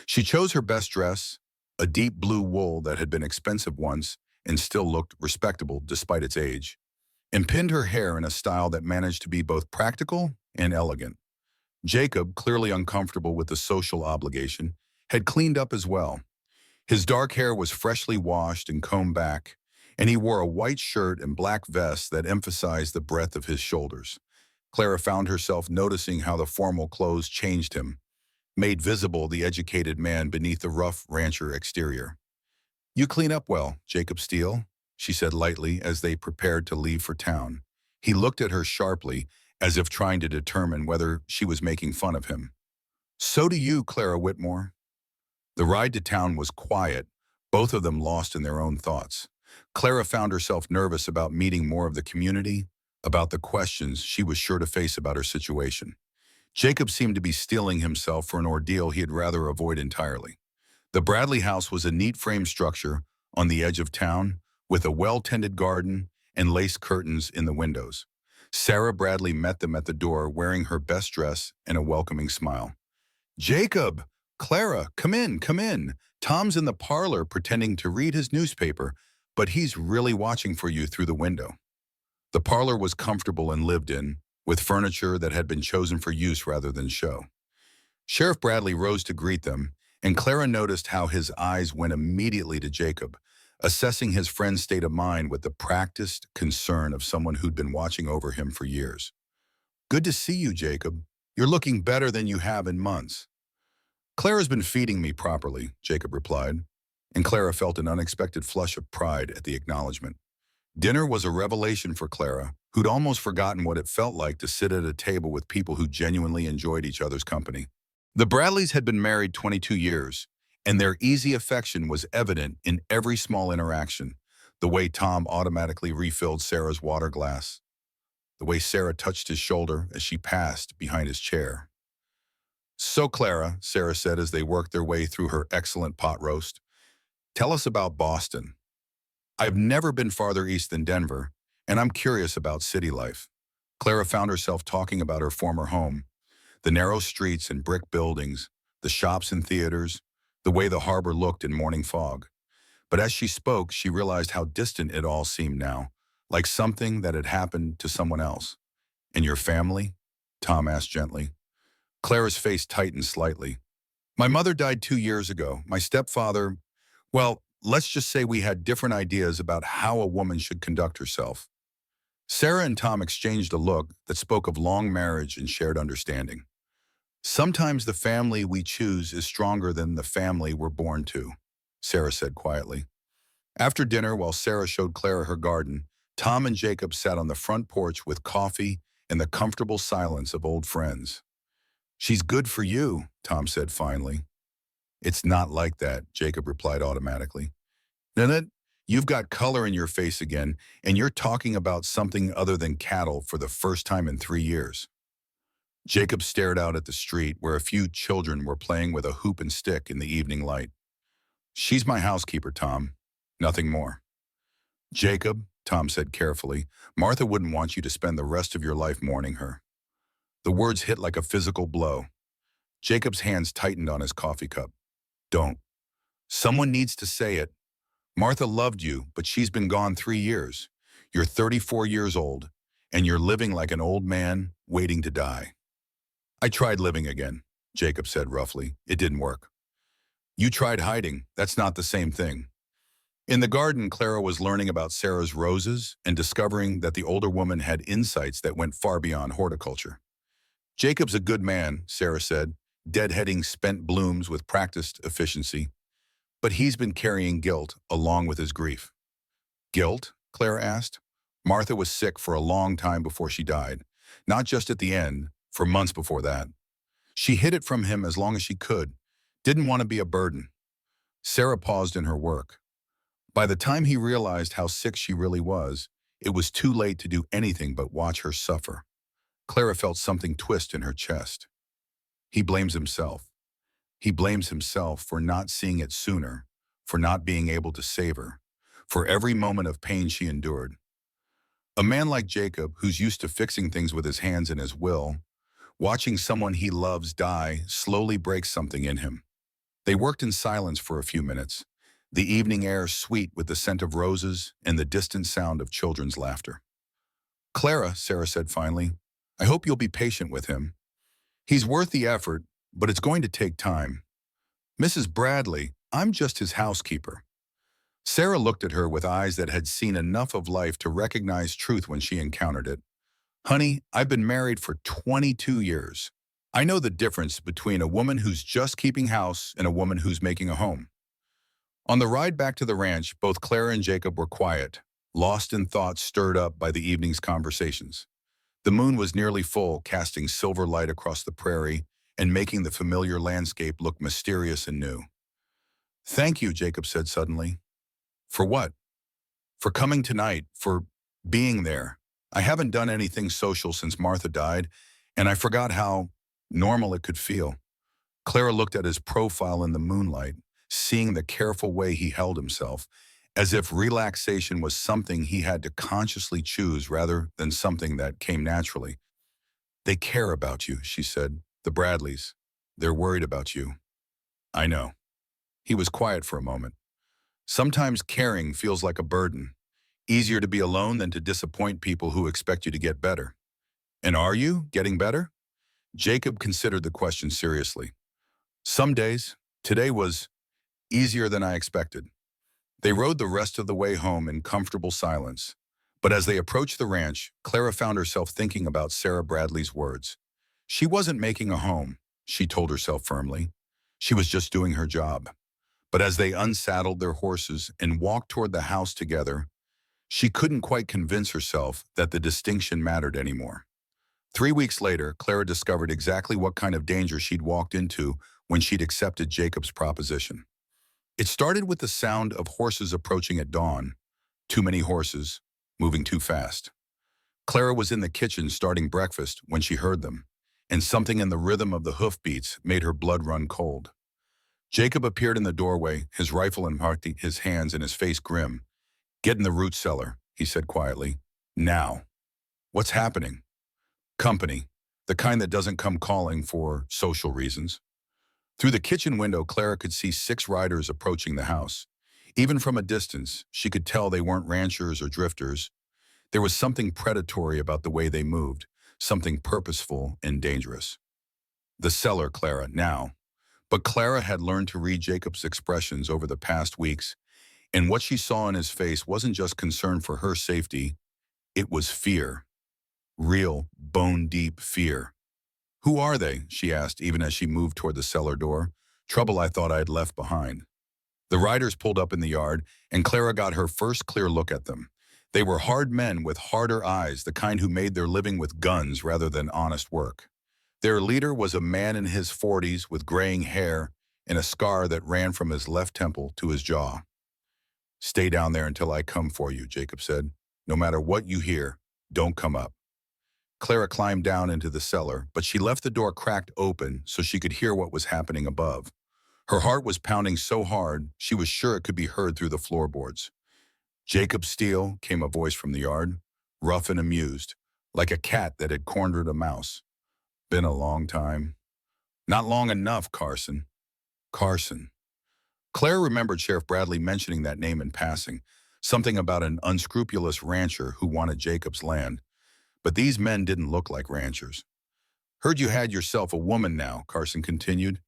She chose her best dress, a deep blue wool that had been expensive once and still looked respectable despite its age, and pinned her hair in a style that managed to be both practical and elegant. Jacob, clearly uncomfortable with the social obligation, had cleaned up as well. His dark hair was freshly washed and combed back, and he wore a white shirt and black vest that emphasized the breadth of his shoulders. Clara found herself noticing how the formal clothes changed him, made visible the educated man beneath the rough rancher exterior. You clean up well, Jacob Steele, she said lightly as they prepared to leave for town. He looked at her sharply, as if trying to determine whether she was making fun of him. So do you, Clara Whitmore. The ride to town was quiet, both of them lost in their own thoughts. Clara found herself nervous about meeting more of the community, about the questions she was sure to face about her situation. Jacob seemed to be steeling himself for an ordeal he'd rather avoid entirely. The Bradley house was a neat frame structure on the edge of town, with a well-tended garden and lace curtains in the windows. Sarah Bradley met them at the door wearing her best dress and a welcoming smile. Jacob! Clara, come in, come in. Tom's in the parlor pretending to read his newspaper, but he's really watching for you through the window. The parlor was comfortable and lived in, with furniture that had been chosen for use rather than show. Sheriff Bradley rose to greet them, and Clara noticed how his eyes went immediately to Jacob, assessing his friend's state of mind with the practiced concern of someone who'd been watching over him for years. Good to see you, Jacob. You're looking better than you have in months. Clara's been feeding me properly, Jacob replied, and Clara felt an unexpected flush of pride at the acknowledgement. Dinner was a revelation for Clara, who'd almost forgotten what it felt like to sit at a table with people who genuinely enjoyed each other's company. The Bradleys had been married 22 years, and their easy affection was evident in every small interaction, the way Tom automatically refilled Sarah's water glass, the way Sarah touched his shoulder as she passed behind his chair. So Clara, Sarah said as they worked their way through her excellent pot roast, tell us about Boston. I've never been farther east than Denver, and I'm curious about city life. Clara found herself talking about her former home, the narrow streets and brick buildings, the shops and theaters, the way the harbor looked in morning fog. But as she spoke, she realized how distant it all seemed now, like something that had happened to someone else. And your family? Tom asked gently. Clara's face tightened slightly. My mother died 2 years ago. My stepfather, well, let's just say we had different ideas about how a woman should conduct herself. Sarah and Tom exchanged a look that spoke of long marriage and shared understanding. Sometimes the family we choose is stronger than the family we're born to, Sarah said quietly. After dinner, while Sarah showed Clara her garden, Tom and Jacob sat on the front porch with coffee and the comfortable silence of old friends. She's good for you, Tom said finally. It's not like that, Jacob replied automatically. Nanette, you've got color in your face again, and you're talking about something other than cattle for the first time in 3 years. Jacob stared out at the street where a few children were playing with a hoop and stick in the evening light. She's my housekeeper, Tom. Nothing more. Jacob, Tom said carefully, Martha wouldn't want you to spend the rest of your life mourning her. The words hit like a physical blow. Jacob's hands tightened on his coffee cup. Don't. Someone needs to say it. Martha loved you, but she's been gone 3 years. You're 34 years old, and you're living like an old man waiting to die. I tried living again, Jacob said roughly. It didn't work. You tried hiding. That's not the same thing. In the garden, Clara was learning about Sarah's roses and discovering that the older woman had insights that went far beyond horticulture. Jacob's a good man, Sarah said, deadheading spent blooms with practiced efficiency, but he's been carrying guilt along with his grief. Guilt? Clara asked. Martha was sick for a long time before she died, not just at the end, for months before that. She hid it from him as long as she could, didn't want to be a burden. Sarah paused in her work. By the time he realized how sick she really was, it was too late to do anything but watch her suffer. Clara felt something twist in her chest. He blames himself. He blames himself for not seeing it sooner, for not being able to save her, for every moment of pain she endured. A man like Jacob, who's used to fixing things with his hands and his will, watching someone he loves die slowly breaks something in him. They worked in silence for a few minutes, the evening air sweet with the scent of roses and the distant sound of children's laughter. Clara, Sarah said finally, I hope you'll be patient with him. He's worth the effort, but it's going to take time. Mrs. Bradley, I'm just his housekeeper. Sarah looked at her with eyes that had seen enough of life to recognize truth when she encountered it. Honey, I've been married for 22 years. I know the difference between a woman who's just keeping house and a woman who's making a home. On the ride back to the ranch, both Clara and Jacob were quiet, lost in thoughts stirred up by the evening's conversations. The moon was nearly full, casting silver light across the prairie and making the familiar landscape look mysterious and new. Thank you, Jacob said suddenly. For what? For coming tonight, for being there. I haven't done anything social since Martha died, and I forgot how normal it could feel. Clara looked at his profile in the moonlight, seeing the careful way he held himself, as if relaxation was something he had to consciously choose rather than something that came naturally. They care about you, she said. The Bradleys. They're worried about you. I know. He was quiet for a moment. Sometimes caring feels like a burden. Easier to be alone than to disappoint people who expect you to get better. And are you getting better? Jacob considered the question seriously. Some days, today was easier than I expected. They rode the rest of the way home in comfortable silence. But as they approached the ranch, Clara found herself thinking about Sarah Bradley's words. She wasn't making a home, she told herself firmly. She was just doing her job. But as they unsaddled their horses and walked toward the house together, she couldn't quite convince herself that the distinction mattered anymore. 3 weeks later, Clara discovered exactly what kind of danger she'd walked into when she'd accepted Jacob's proposition. It started with the sound of horses approaching at dawn. Too many horses, moving too fast. Clara was in the kitchen starting breakfast when she heard them, and something in the rhythm of the hoofbeats made her blood run cold. Jacob appeared in the doorway, his rifle in his hands and his face grim. Get in the root cellar, he said quietly. Now. What's happening? Company, the kind that doesn't come calling for social reasons. Through the kitchen window, Clara could see 6 riders approaching the house. Even from a distance, she could tell they weren't ranchers or drifters. There was something predatory about the way they moved, something purposeful and dangerous. The cellar, Clara, now. But Clara had learned to read Jacob's expressions over the past weeks, and what she saw in his face wasn't just concern for her safety, it was fear. Real, bone-deep fear. Who are they? She asked, even as she moved toward the cellar door. Trouble I thought I had left behind. The riders pulled up in the yard, and Clara got her first clear look at them. They were hard men with harder eyes, the kind who made their living with guns rather than honest work. Their leader was a man in his 40s with graying hair and a scar that ran from his left temple to his jaw. Stay down there until I come for you, Jacob said. No matter what you hear, don't come up. Clara climbed down into the cellar, but she left the door cracked open so she could hear what was happening above. Her heart was pounding so hard, she was sure it could be heard through the floorboards. Jacob Steele, came a voice from the yard, rough and amused, like a cat that had cornered a mouse. Been a long time. Not long enough, Carson. Carson. Claire remembered Sheriff Bradley mentioning that name in passing, something about an unscrupulous rancher who wanted Jacob's land. But these men didn't look like ranchers. Heard you had yourself a woman now, Carson continued.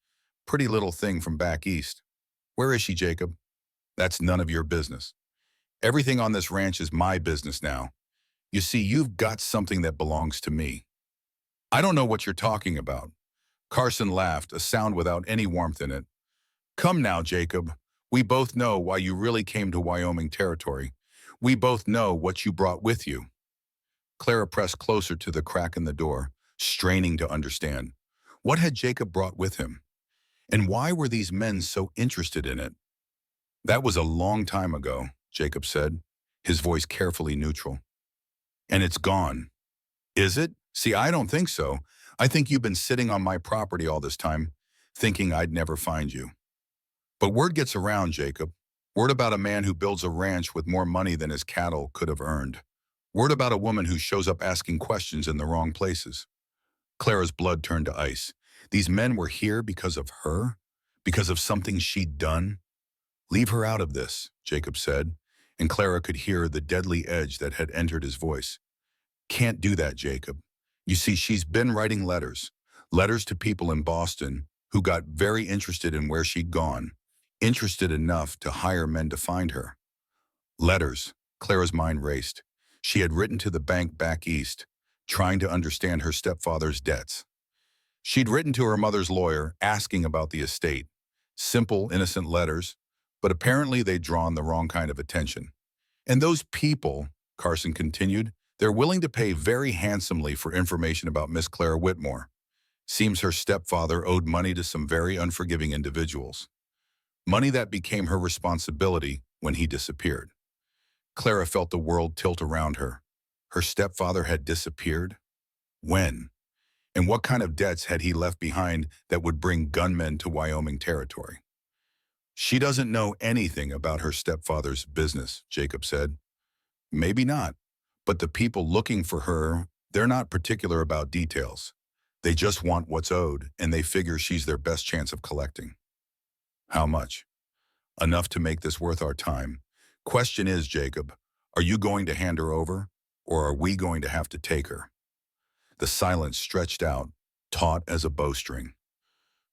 Pretty little thing from back east. Where is she, Jacob? That's none of your business. Everything on this ranch is my business now. You see, you've got something that belongs to me. I don't know what you're talking about. Carson laughed, a sound without any warmth in it. Come now, Jacob. We both know why you really came to Wyoming territory. We both know what you brought with you. Clara pressed closer to the crack in the door, straining to understand. What had Jacob brought with him? And why were these men so interested in it? That was a long time ago, Jacob said, his voice carefully neutral. And it's gone. Is it? See, I don't think so. I think you've been sitting on my property all this time, thinking I'd never find you. But word gets around, Jacob. Word about a man who builds a ranch with more money than his cattle could have earned. Word about a woman who shows up asking questions in the wrong places. Clara's blood turned to ice. These men were here because of her? Because of something she'd done? Leave her out of this, Jacob said, and Clara could hear the deadly edge that had entered his voice. Can't do that, Jacob. You see, she's been writing letters to people in Boston who got very interested in where she'd gone, interested enough to hire men to find her. Letters, Clara's mind raced. She had written to the bank back east, trying to understand her stepfather's debts. She'd written to her mother's lawyer asking about the estate. Simple, innocent letters, but apparently they'd drawn the wrong kind of attention. And those people, Carson continued, they're willing to pay very handsomely for information about Miss Clara Whitmore. Seems her stepfather owed money to some very unforgiving individuals. Money that became her responsibility when he disappeared. Clara felt the world tilt around her. Her stepfather had disappeared? When? And what kind of debts had he left behind that would bring gunmen to Wyoming territory? She doesn't know anything about her stepfather's business, Jacob said. Maybe not, but the people looking for her, they're not particular about details. They just want what's owed, and they figure she's their best chance of collecting. How much? Enough to make this worth our time. Question is, Jacob, are you going to hand her over, or are we going to have to take her? The silence stretched out, taut as a bowstring.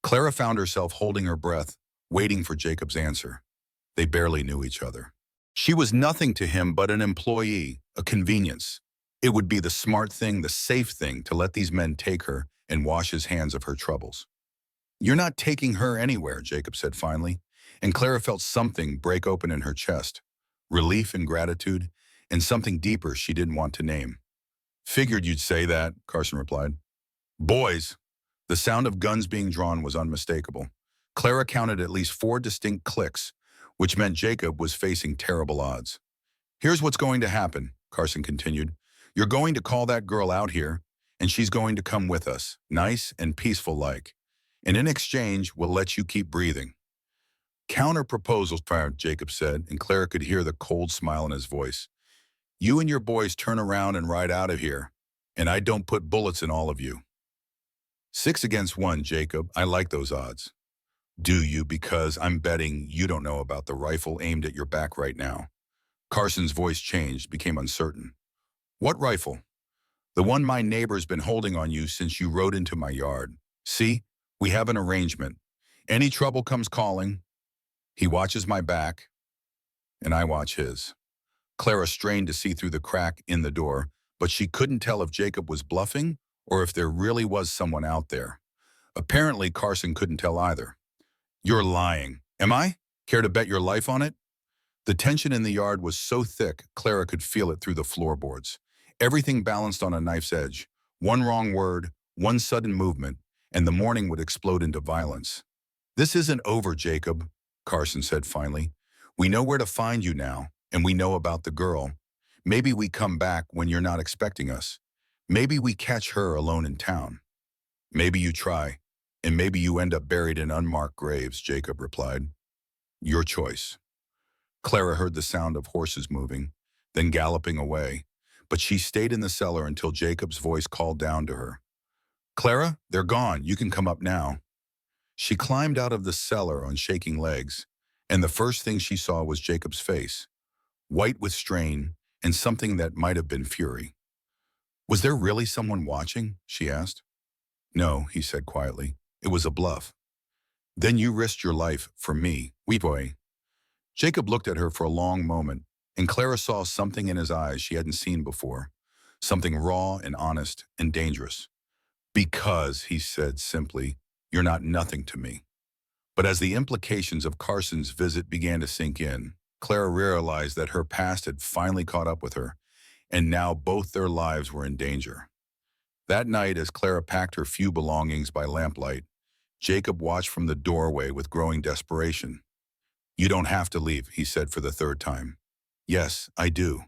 Clara found herself holding her breath, waiting for Jacob's answer. They barely knew each other. She was nothing to him but an employee, a convenience. It would be the smart thing, the safe thing, to let these men take her and wash his hands of her troubles. You're not taking her anywhere, Jacob said finally, and Clara felt something break open in her chest. Relief and gratitude, and something deeper she didn't want to name. Figured you'd say that, Carson replied. Boys! The sound of guns being drawn was unmistakable. Clara counted at least 4 distinct clicks, which meant Jacob was facing terrible odds. Here's what's going to happen, Carson continued. You're going to call that girl out here, and she's going to come with us, nice and peaceful like. And in exchange, we'll let you keep breathing. Counter-proposals, Jacob said, and Clara could hear the cold smile in his voice. You and your boys turn around and ride out of here, and I don't put bullets in all of you. 6 against 1, Jacob. I like those odds. Do you? Because I'm betting you don't know about the rifle aimed at your back right now. Carson's voice changed, became uncertain. What rifle? The one my neighbor's been holding on you since you rode into my yard. See, we have an arrangement. Any trouble comes calling. He watches my back, and I watch his. Clara strained to see through the crack in the door, but she couldn't tell if Jacob was bluffing or if there really was someone out there. Apparently, Carson couldn't tell either. You're lying. Am I? Care to bet your life on it? The tension in the yard was so thick, Clara could feel it through the floorboards. Everything balanced on a knife's edge. One wrong word, one sudden movement, and the morning would explode into violence. This isn't over, Jacob, Carson said finally. We know where to find you now, and we know about the girl. Maybe we come back when you're not expecting us. Maybe we catch her alone in town. Maybe you try, and maybe you end up buried in unmarked graves, Jacob replied. Your choice. Clara heard the sound of horses moving, then galloping away, but she stayed in the cellar until Jacob's voice called down to her. Clara, they're gone. You can come up now. She climbed out of the cellar on shaking legs, and the first thing she saw was Jacob's face, white with strain and something that might have been fury. Was there really someone watching? She asked. No, he said quietly. It was a bluff. Then you risked your life for me, wee boy. Jacob looked at her for a long moment, and Clara saw something in his eyes she hadn't seen before, something raw and honest and dangerous. Because, he said simply, you're not nothing to me. But as the implications of Carson's visit began to sink in, Clara realized that her past had finally caught up with her, and now both their lives were in danger. That night, as Clara packed her few belongings by lamplight, Jacob watched from the doorway with growing desperation. You don't have to leave, he said for the third time. Yes, I do.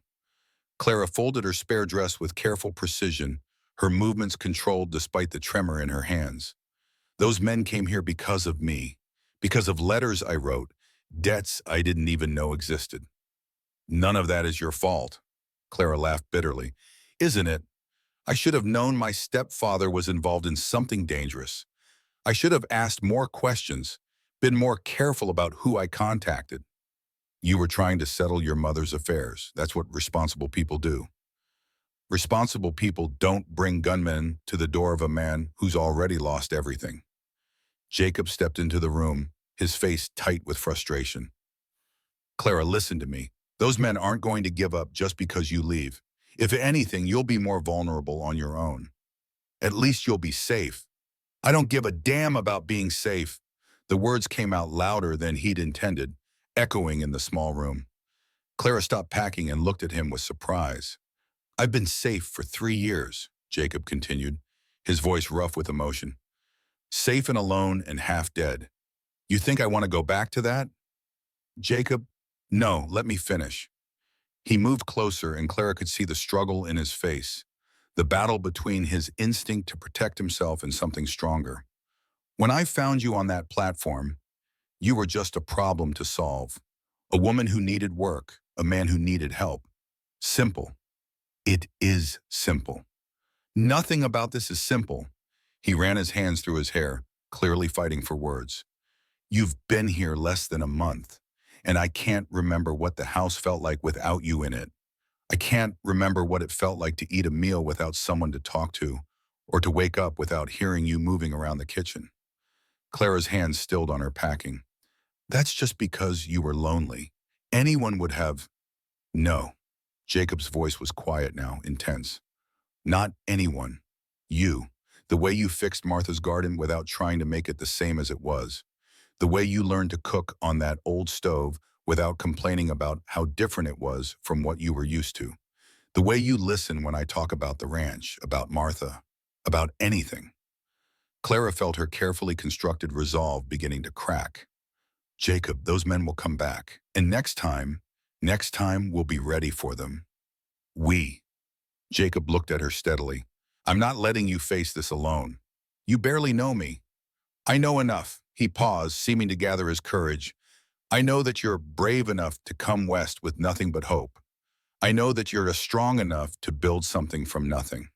Clara folded her spare dress with careful precision, her movements controlled despite the tremor in her hands. Those men came here because of me, because of letters I wrote, debts I didn't even know existed. None of that is your fault. Clara laughed bitterly. Isn't it? I should have known my stepfather was involved in something dangerous. I should have asked more questions, been more careful about who I contacted. You were trying to settle your mother's affairs. That's what responsible people do. Responsible people don't bring gunmen to the door of a man who's already lost everything. Jacob stepped into the room, his face tight with frustration. Clara, listen to me. Those men aren't going to give up just because you leave. If anything, you'll be more vulnerable on your own. At least you'll be safe. I don't give a damn about being safe. The words came out louder than he'd intended, echoing in the small room. Clara stopped packing and looked at him with surprise. I've been safe for 3 years, Jacob continued, his voice rough with emotion. Safe and alone and half dead. You think I want to go back to that? Jacob, no, let me finish. He moved closer and Clara could see the struggle in his face, the battle between his instinct to protect himself and something stronger. When I found you on that platform, you were just a problem to solve. A woman who needed work, a man who needed help. Simple. It is simple. Nothing about this is simple. He ran his hands through his hair, clearly fighting for words. You've been here less than a month, and I can't remember what the house felt like without you in it. I can't remember what it felt like to eat a meal without someone to talk to, or to wake up without hearing you moving around the kitchen. Clara's hands stilled on her packing. That's just because you were lonely. Anyone would have... No. Jacob's voice was quiet now, intense. Not anyone. You. The way you fixed Martha's garden without trying to make it the same as it was. The way you learned to cook on that old stove without complaining about how different it was from what you were used to. The way you listen when I talk about the ranch, about Martha, about anything. Clara felt her carefully constructed resolve beginning to crack. Jacob, those men will come back. And next time we'll be ready for them. We. Jacob looked at her steadily. I'm not letting you face this alone. You barely know me. I know enough. He paused, seeming to gather his courage. I know that you're brave enough to come west with nothing but hope. I know that you're strong enough to build something from nothing.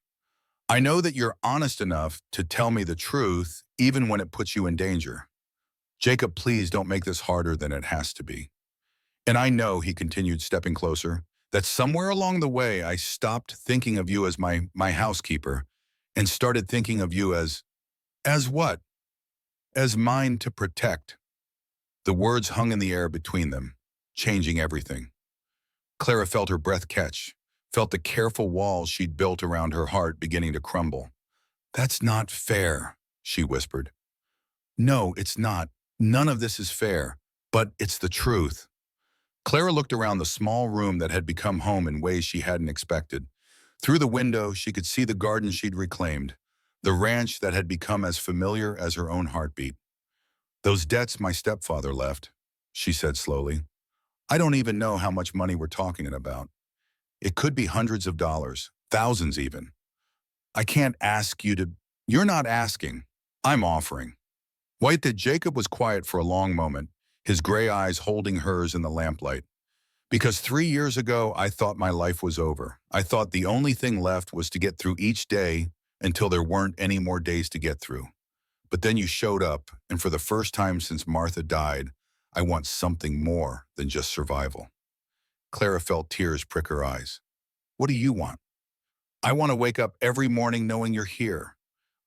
I know that you're honest enough to tell me the truth, even when it puts you in danger. Jacob, please don't make this harder than it has to be. And I know, he continued, stepping closer, that somewhere along the way I stopped thinking of you as my housekeeper and started thinking of you as what? As mine to protect. The words hung in the air between them, changing everything. Clara felt her breath catch, felt the careful walls she'd built around her heart beginning to crumble. That's not fair, she whispered. No, it's not. None of this is fair, but it's the truth. Clara looked around the small room that had become home in ways she hadn't expected. Through the window, she could see the garden she'd reclaimed, the ranch that had become as familiar as her own heartbeat. Those debts my stepfather left, she said slowly. I don't even know how much money we're talking about. It could be hundreds of dollars, thousands even. I can't ask you to... You're not asking. I'm offering. Jacob was quiet for a long moment, his gray eyes holding hers in the lamplight. Because 3 years ago, I thought my life was over. I thought the only thing left was to get through each day until there weren't any more days to get through. But then you showed up, and for the first time since Martha died, I want something more than just survival. Clara felt tears prick her eyes. What do you want? I want to wake up every morning knowing you're here.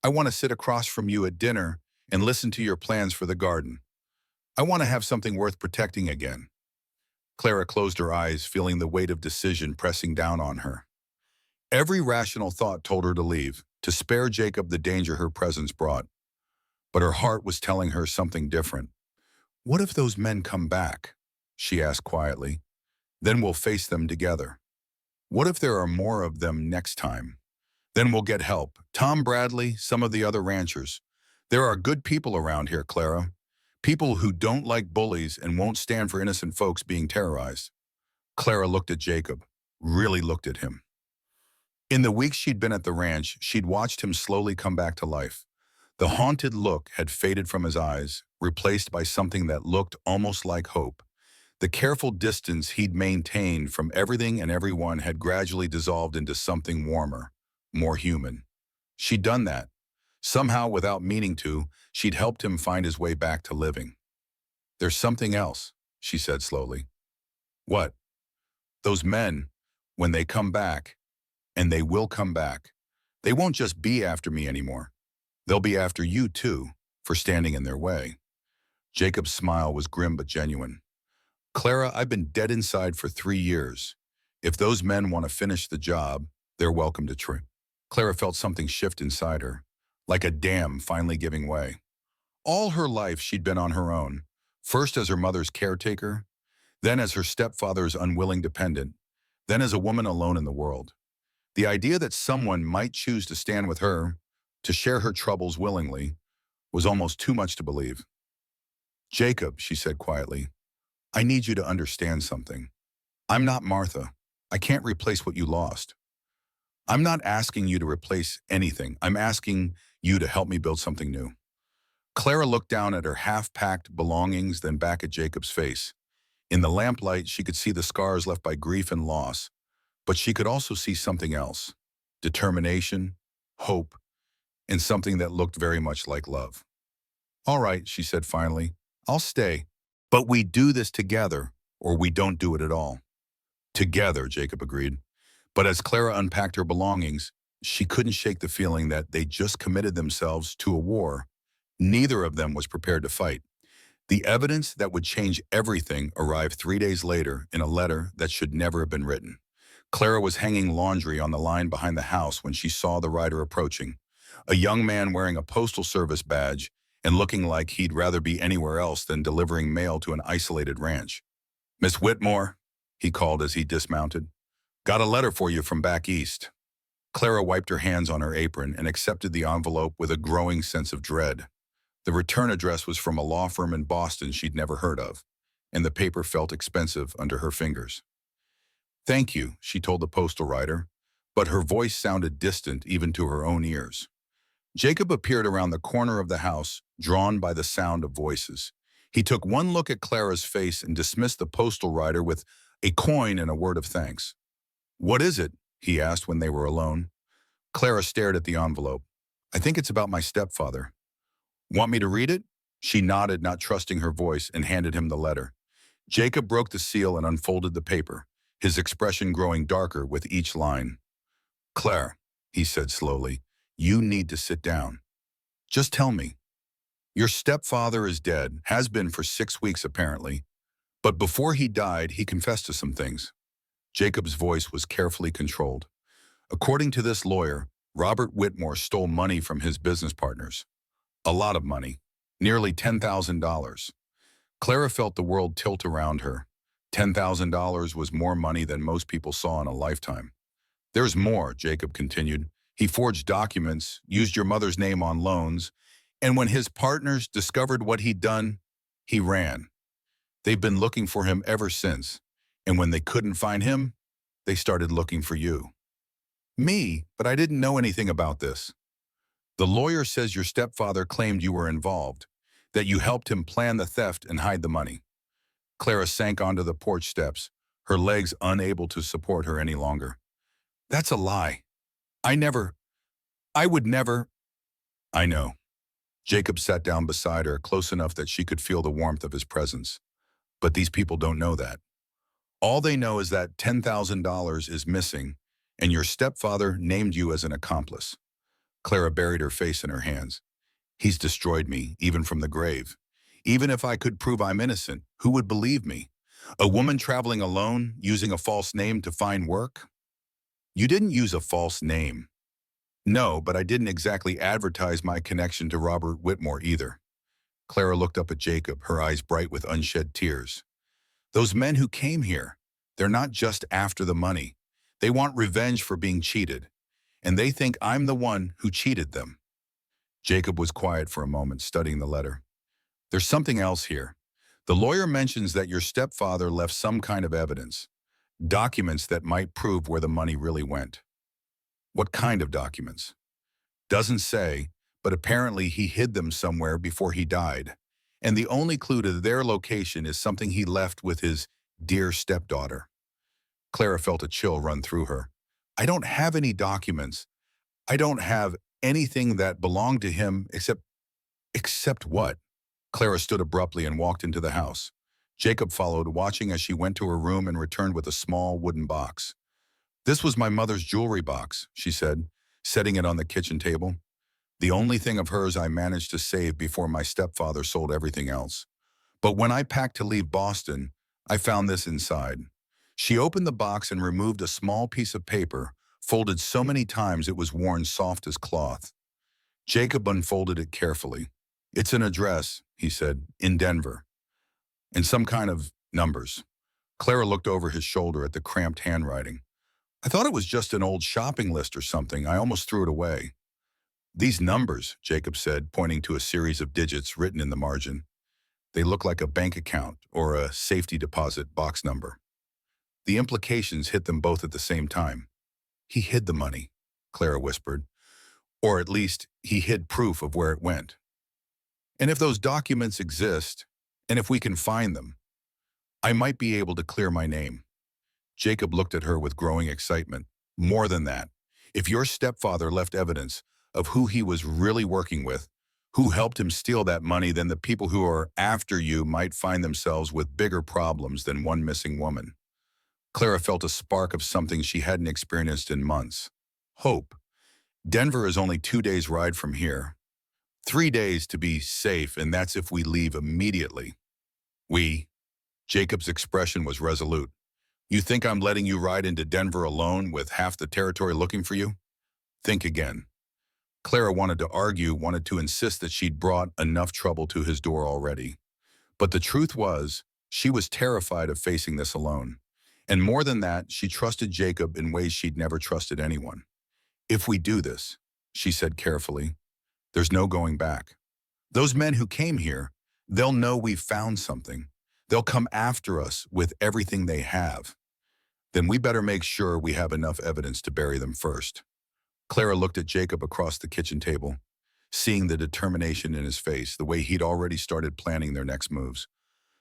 I want to sit across from you at dinner and listen to your plans for the garden. I want to have something worth protecting again. Clara closed her eyes, feeling the weight of decision pressing down on her. Every rational thought told her to leave, to spare Jacob the danger her presence brought. But her heart was telling her something different. "What if those men come back?" she asked quietly. "Then we'll face them together. What if there are more of them next time? Then we'll get help. Tom Bradley, some of the other ranchers. There are good people around here, Clara. People who don't like bullies and won't stand for innocent folks being terrorized." Clara looked at Jacob, really looked at him. In the weeks she'd been at the ranch, she'd watched him slowly come back to life. The haunted look had faded from his eyes, replaced by something that looked almost like hope. The careful distance he'd maintained from everything and everyone had gradually dissolved into something warmer, more human. She'd done that. Somehow, without meaning to, she'd helped him find his way back to living. "There's something else," she said slowly. "What?" "Those men, when they come back, and they will come back, they won't just be after me anymore. They'll be after you too, for standing in their way." Jacob's smile was grim but genuine. "Clara, I've been dead inside for 3 years. If those men want to finish the job, they're welcome to try." Clara felt something shift inside her, like a dam finally giving way. All her life she'd been on her own, first as her mother's caretaker, then as her stepfather's unwilling dependent, then as a woman alone in the world. The idea that someone might choose to stand with her, to share her troubles willingly, was almost too much to believe. "Jacob," she said quietly, "I need you to understand something. I'm not Martha. I can't replace what you lost. I'm not asking you to replace anything. I'm asking you to help me build something new." Clara looked down at her half-packed belongings, then back at Jacob's face. In the lamplight, she could see the scars left by grief and loss, but she could also see something else: determination, hope, and something that looked very much like love. "All right," she said finally, "I'll stay. But we do this together, or we don't do it at all." "Together," Jacob agreed. But as Clara unpacked her belongings, she couldn't shake the feeling that they just committed themselves to a war neither of them was prepared to fight. The evidence that would change everything arrived 3 days later in a letter that should never have been written. Clara was hanging laundry on the line behind the house when she saw the rider approaching. A young man wearing a postal service badge and looking like he'd rather be anywhere else than delivering mail to an isolated ranch. "Miss Whitmore," he called as he dismounted. "Got a letter for you from back east." Clara wiped her hands on her apron and accepted the envelope with a growing sense of dread. The return address was from a law firm in Boston she'd never heard of, and the paper felt expensive under her fingers. "Thank you," she told the postal rider, but her voice sounded distant even to her own ears. Jacob appeared around the corner of the house, drawn by the sound of voices. He took one look at Clara's face and dismissed the postal rider with a coin and a word of thanks. "What is it?" he asked when they were alone. Clara stared at the envelope. "I think it's about my stepfather." "Want me to read it?" She nodded, not trusting her voice, and handed him the letter. Jacob broke the seal and unfolded the paper, his expression growing darker with each line. "Claire," he said slowly, "you need to sit down. Just tell me. Your stepfather is dead, has been for 6 weeks apparently, but before he died, he confessed to some things." Jacob's voice was carefully controlled. "According to this lawyer, Robert Whitmore stole money from his business partners. A lot of money, nearly $10,000. Clara felt the world tilt around her. $10,000 was more money than most people saw in a lifetime. "There's more," Jacob continued. "He forged documents, used your mother's name on loans, and when his partners discovered what he'd done, he ran. They've been looking for him ever since, and when they couldn't find him, they started looking for you." "Me? But I didn't know anything about this." "The lawyer says your stepfather claimed you were involved, that you helped him plan the theft and hide the money." Clara sank onto the porch steps, her legs unable to support her any longer. "That's a lie. I would never." "I know." Jacob sat down beside her, close enough that she could feel the warmth of his presence. "But these people don't know that. All they know is that $10,000 is missing, and your stepfather named you as an accomplice." Clara buried her face in her hands. "He's destroyed me, even from the grave. Even if I could prove I'm innocent, who would believe me? A woman traveling alone, using a false name to find work? You didn't use a false name. No, but I didn't exactly advertise my connection to Robert Whitmore either. Clara looked up at Jacob, her eyes bright with unshed tears. Those men who came here, they're not just after the money. They want revenge for being cheated, and they think I'm the one who cheated them. Jacob was quiet for a moment, studying the letter. There's something else here. The lawyer mentions that your stepfather left some kind of evidence, documents that might prove where the money really went. What kind of documents? Doesn't say, but apparently he hid them somewhere before he died. And the only clue to their location is something he left with his dear stepdaughter. Clara felt a chill run through her. I don't have any documents. I don't have anything that belonged to him except what? Clara stood abruptly and walked into the house. Jacob followed, watching as she went to her room and returned with a small wooden box. This was my mother's jewelry box, she said, setting it on the kitchen table. The only thing of hers I managed to save before my stepfather sold everything else. But when I packed to leave Boston, I found this inside. She opened the box and removed a small piece of paper, folded so many times it was worn soft as cloth. Jacob unfolded it carefully. It's an address, he said, in Denver, and some kind of numbers. Clara looked over his shoulder at the cramped handwriting. I thought it was just an old shopping list or something. I almost threw it away. These numbers, Jacob said, pointing to a series of digits written in the margin. They look like a bank account or a safety deposit box number. The implications hit them both at the same time. He hid the money, Clara whispered. Or at least he hid proof of where it went. And if those documents exist, and if we can find them, I might be able to clear my name. Jacob looked at her with growing excitement. More than that, if your stepfather left evidence of who he was really working with, who helped him steal that money, then the people who are after you might find themselves with bigger problems than one missing woman. Clara felt a spark of something she hadn't experienced in months. Hope. Denver is only 2 days' ride from here. 3 days to be safe, and that's if we leave immediately. We? Jacob's expression was resolute. You think I'm letting you ride into Denver alone with half the territory looking for you? Think again. Clara wanted to argue, wanted to insist that she'd brought enough trouble to his door already. But the truth was, she was terrified of facing this alone. And more than that, she trusted Jacob in ways she'd never trusted anyone. If we do this, she said carefully, there's no going back. Those men who came here, they'll know we've found something. They'll come after us with everything they have. Then we better make sure we have enough evidence to bury them first. Clara looked at Jacob across the kitchen table, seeing the determination in his face, the way he'd already started planning their next moves.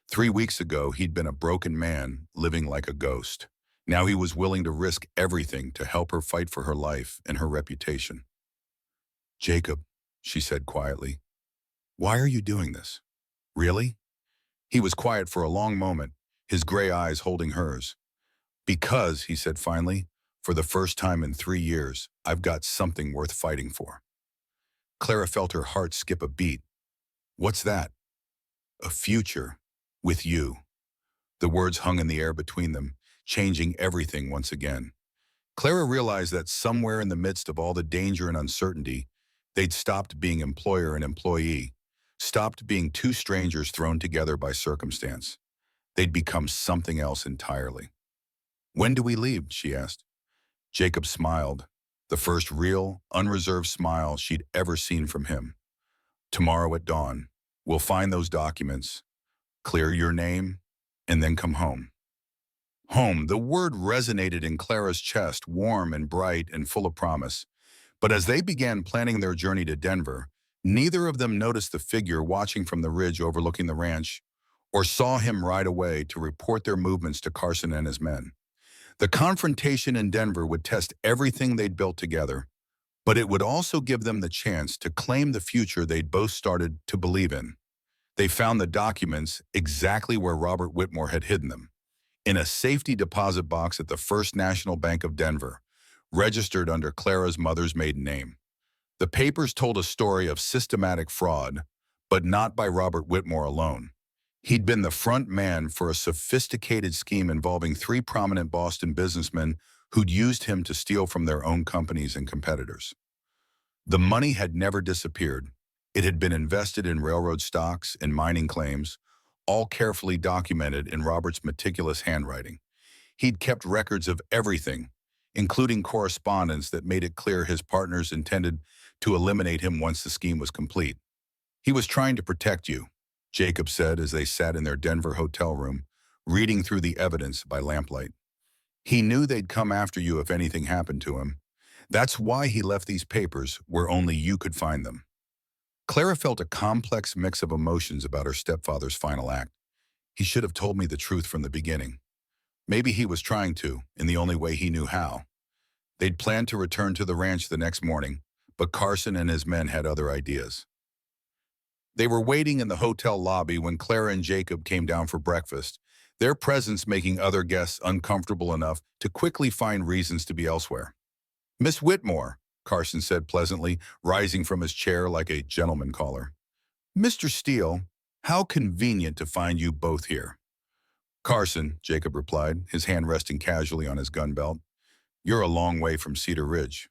3 weeks ago, he'd been a broken man, living like a ghost. Now he was willing to risk everything to help her fight for her life and her reputation. Jacob, she said quietly, why are you doing this? Really? He was quiet for a long moment, his gray eyes holding hers. Because, he said finally, for the first time in 3 years, I've got something worth fighting for. Clara felt her heart skip a beat. What's that? A future with you. The words hung in the air between them, changing everything once again. Clara realized that somewhere in the midst of all the danger and uncertainty, they'd stopped being employer and employee, stopped being two strangers thrown together by circumstance. They'd become something else entirely. When do we leave? She asked. Jacob smiled, the first real, unreserved smile she'd ever seen from him. Tomorrow at dawn, we'll find those documents, clear your name, and then come home. Home, the word resonated in Clara's chest, warm and bright and full of promise. But as they began planning their journey to Denver, neither of them noticed the figure watching from the ridge overlooking the ranch, or saw him ride away to report their movements to Carson and his men. The confrontation in Denver would test everything they'd built together, but it would also give them the chance to claim the future they'd both started to believe in. They found the documents exactly where Robert Whitmore had hidden them, in a safety deposit box at the First National Bank of Denver, registered under Clara's mother's maiden name. The papers told a story of systematic fraud, but not by Robert Whitmore alone. He'd been the front man for a sophisticated scheme involving three prominent Boston businessmen who'd used him to steal from their own companies and competitors. The money had never disappeared. It had been invested in railroad stocks and mining claims, all carefully documented in Robert's meticulous handwriting. He'd kept records of everything, including correspondence that made it clear his partners intended to eliminate him once the scheme was complete. He was trying to protect you, Jacob said as they sat in their Denver hotel room, reading through the evidence by lamplight. He knew they'd come after you if anything happened to him. That's why he left these papers where only you could find them. Clara felt a complex mix of emotions about her stepfather's final act. He should have told me the truth from the beginning. Maybe he was trying to, in the only way he knew how. They'd planned to return to the ranch the next morning, but Carson and his men had other ideas. They were waiting in the hotel lobby when Clara and Jacob came down for breakfast, their presence making other guests uncomfortable enough to quickly find reasons to be elsewhere. "Miss Whitmore," Carson said pleasantly, rising from his chair like a gentleman caller. "Mr. Steele, how convenient to find you both here." "Carson," Jacob replied, his hand resting casually on his gun belt. "You're a long way from Cedar Ridge."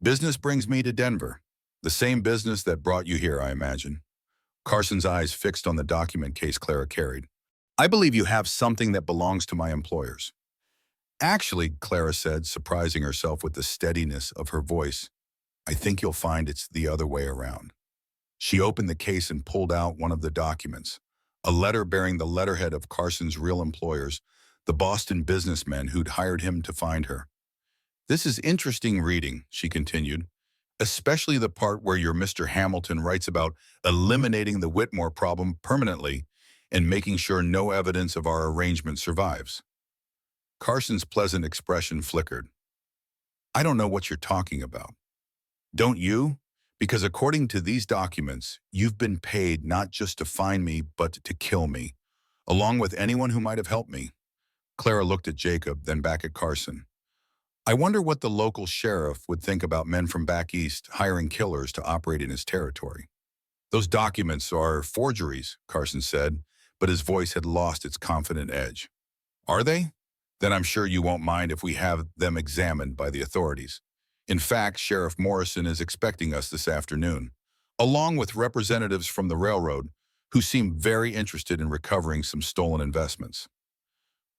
"Business brings me to Denver. The same business that brought you here, I imagine." Carson's eyes fixed on the document case Clara carried. "I believe you have something that belongs to my employers." "Actually," Clara said, surprising herself with the steadiness of her voice, "I think you'll find it's the other way around." She opened the case and pulled out one of the documents, a letter bearing the letterhead of Carson's real employers, the Boston businessmen who'd hired him to find her. "This is interesting reading," she continued, "especially the part where your Mr. Hamilton writes about eliminating the Whitmore problem permanently and making sure no evidence of our arrangement survives." Carson's pleasant expression flickered. "I don't know what you're talking about." "Don't you? Because according to these documents, you've been paid not just to find me, but to kill me, along with anyone who might have helped me." Clara looked at Jacob, then back at Carson. "I wonder what the local sheriff would think about men from back east hiring killers to operate in his territory." "Those documents are forgeries," Carson said, but his voice had lost its confident edge. "Are they? Then I'm sure you won't mind if we have them examined by the authorities. In fact, Sheriff Morrison is expecting us this afternoon, along with representatives from the railroad who seem very interested in recovering some stolen investments."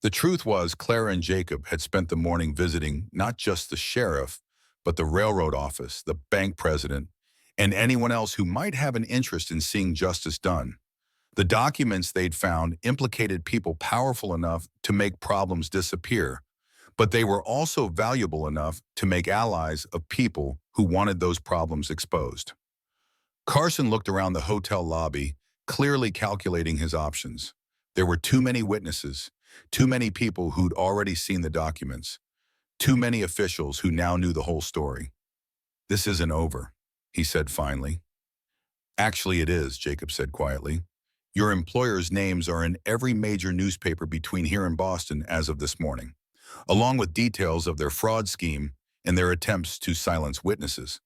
The truth was, Clara and Jacob had spent the morning visiting not just the sheriff, but the railroad office, the bank president, and anyone else who might have an interest in seeing justice done. The documents they'd found implicated people powerful enough to make problems disappear, but they were also valuable enough to make allies of people who wanted those problems exposed. Carson looked around the hotel lobby, clearly calculating his options. There were too many witnesses, too many people who'd already seen the documents, too many officials who now knew the whole story. "This isn't over," he said finally. "Actually, it is," Jacob said quietly. "Your employers' names are in every major newspaper between here and Boston as of this morning, along with details of their fraud scheme and their attempts to silence witnesses.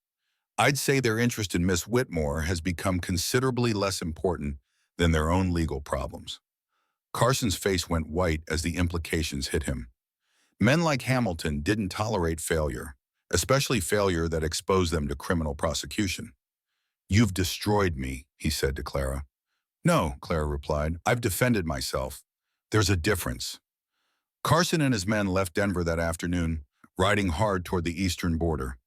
I'd say their interest in Miss Whitmore has become considerably less important than their own legal problems." Carson's face went white as the implications hit him. Men like Hamilton didn't tolerate failure, especially failure that exposed them to criminal prosecution. "You've destroyed me," he said to Clara. "No," Clara replied, "I've defended myself. There's a difference." Carson and his men left Denver that afternoon, riding hard toward the eastern border.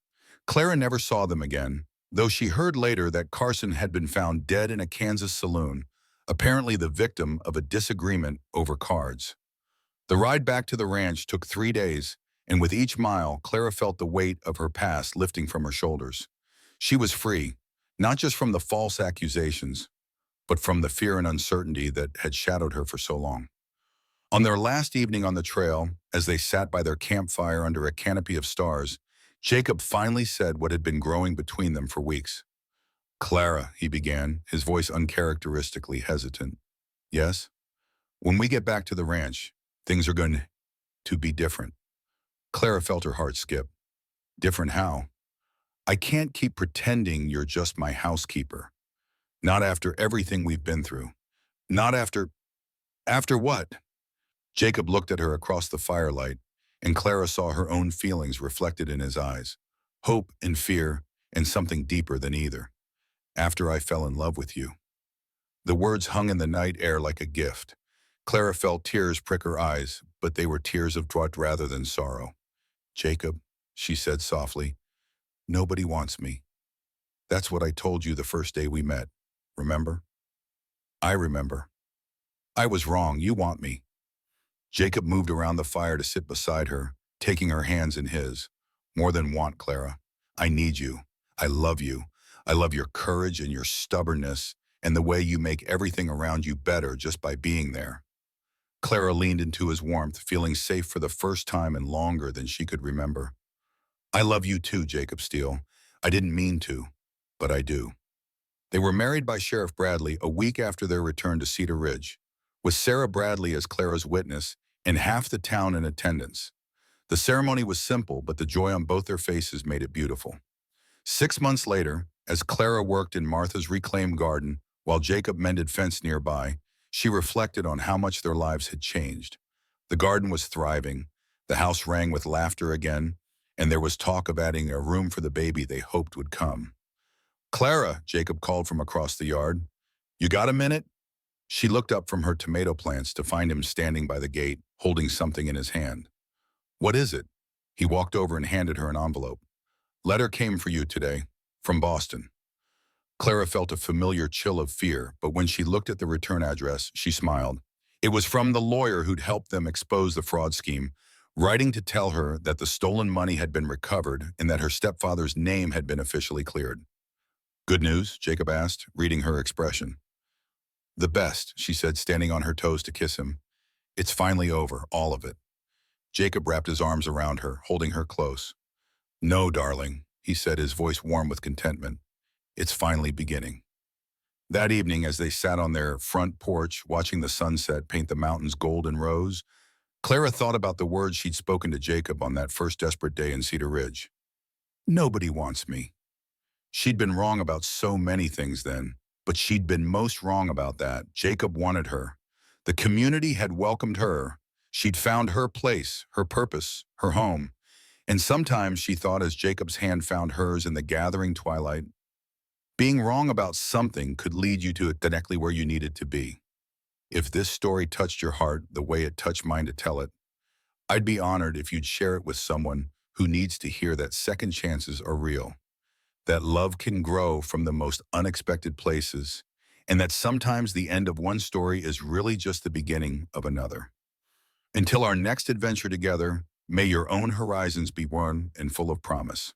Clara never saw them again, though she heard later that Carson had been found dead in a Kansas saloon, apparently the victim of a disagreement over cards. The ride back to the ranch took 3 days, and with each mile, Clara felt the weight of her past lifting from her shoulders. She was free, not just from the false accusations, but from the fear and uncertainty that had shadowed her for so long. On their last evening on the trail, as they sat by their campfire under a canopy of stars, Jacob finally said what had been growing between them for weeks. "Clara," he began, his voice uncharacteristically hesitant. "Yes? When we get back to the ranch, things are going to be different." Clara felt her heart skip. "Different how?" "I can't keep pretending you're just my housekeeper. Not after everything we've been through. Not after..." After what? Jacob looked at her across the firelight, and Clara saw her own feelings reflected in his eyes. Hope and fear, and something deeper than either. After I fell in love with you. The words hung in the night air like a gift. Clara felt tears prick her eyes, but they were tears of joy rather than sorrow. Jacob, she said softly, nobody wants me. That's what I told you the first day we met. Remember? I remember. I was wrong. You want me. Jacob moved around the fire to sit beside her, taking her hands in his. More than want, Clara. I need you. I love you. I love your courage and your stubbornness and the way you make everything around you better just by being there. Clara leaned into his warmth, feeling safe for the first time and longer than she could remember. I love you too, Jacob Steele. I didn't mean to, but I do. They were married by Sheriff Bradley a week after their return to Cedar Ridge, with Sarah Bradley as Clara's witness and half the town in attendance. The ceremony was simple, but the joy on both their faces made it beautiful. 6 months later, as Clara worked in Martha's reclaimed garden while Jacob mended fence nearby, she reflected on how much their lives had changed. The garden was thriving, the house rang with laughter again, and there was talk of adding a room for the baby they hoped would come. Clara, Jacob called from across the yard. You got a minute? She looked up from her tomato plants to find him standing by the gate, holding something in his hand. What is it? He walked over and handed her an envelope. Letter came for you today, from Boston. Clara felt a familiar chill of fear, but when she looked at the return address, she smiled. It was from the lawyer who'd helped them expose the fraud scheme, writing to tell her that the stolen money had been recovered and that her stepfather's name had been officially cleared. Good news? Jacob asked, reading her expression. The best, she said, standing on her toes to kiss him. It's finally over, all of it. Jacob wrapped his arms around her, holding her close. No, darling, he said, his voice warm with contentment. It's finally beginning. That evening, as they sat on their front porch, watching the sunset paint the mountains gold and rose, Clara thought about the words she'd spoken to Jacob on that first desperate day in Cedar Ridge. Nobody wants me. She'd been wrong about so many things then, but she'd been most wrong about that. Jacob wanted her. The community had welcomed her. She'd found her place, her purpose, her home. And sometimes she thought as Jacob's hand found hers in the gathering twilight, being wrong about something could lead you to exactly where you needed to be. If this story touched your heart the way it touched mine to tell it, I'd be honored if you'd share it with someone who needs to hear that second chances are real, that love can grow from the most unexpected places, and that sometimes the end of one story is really just the beginning of another. Until our next adventure together, may your own horizons be warm and full of promise.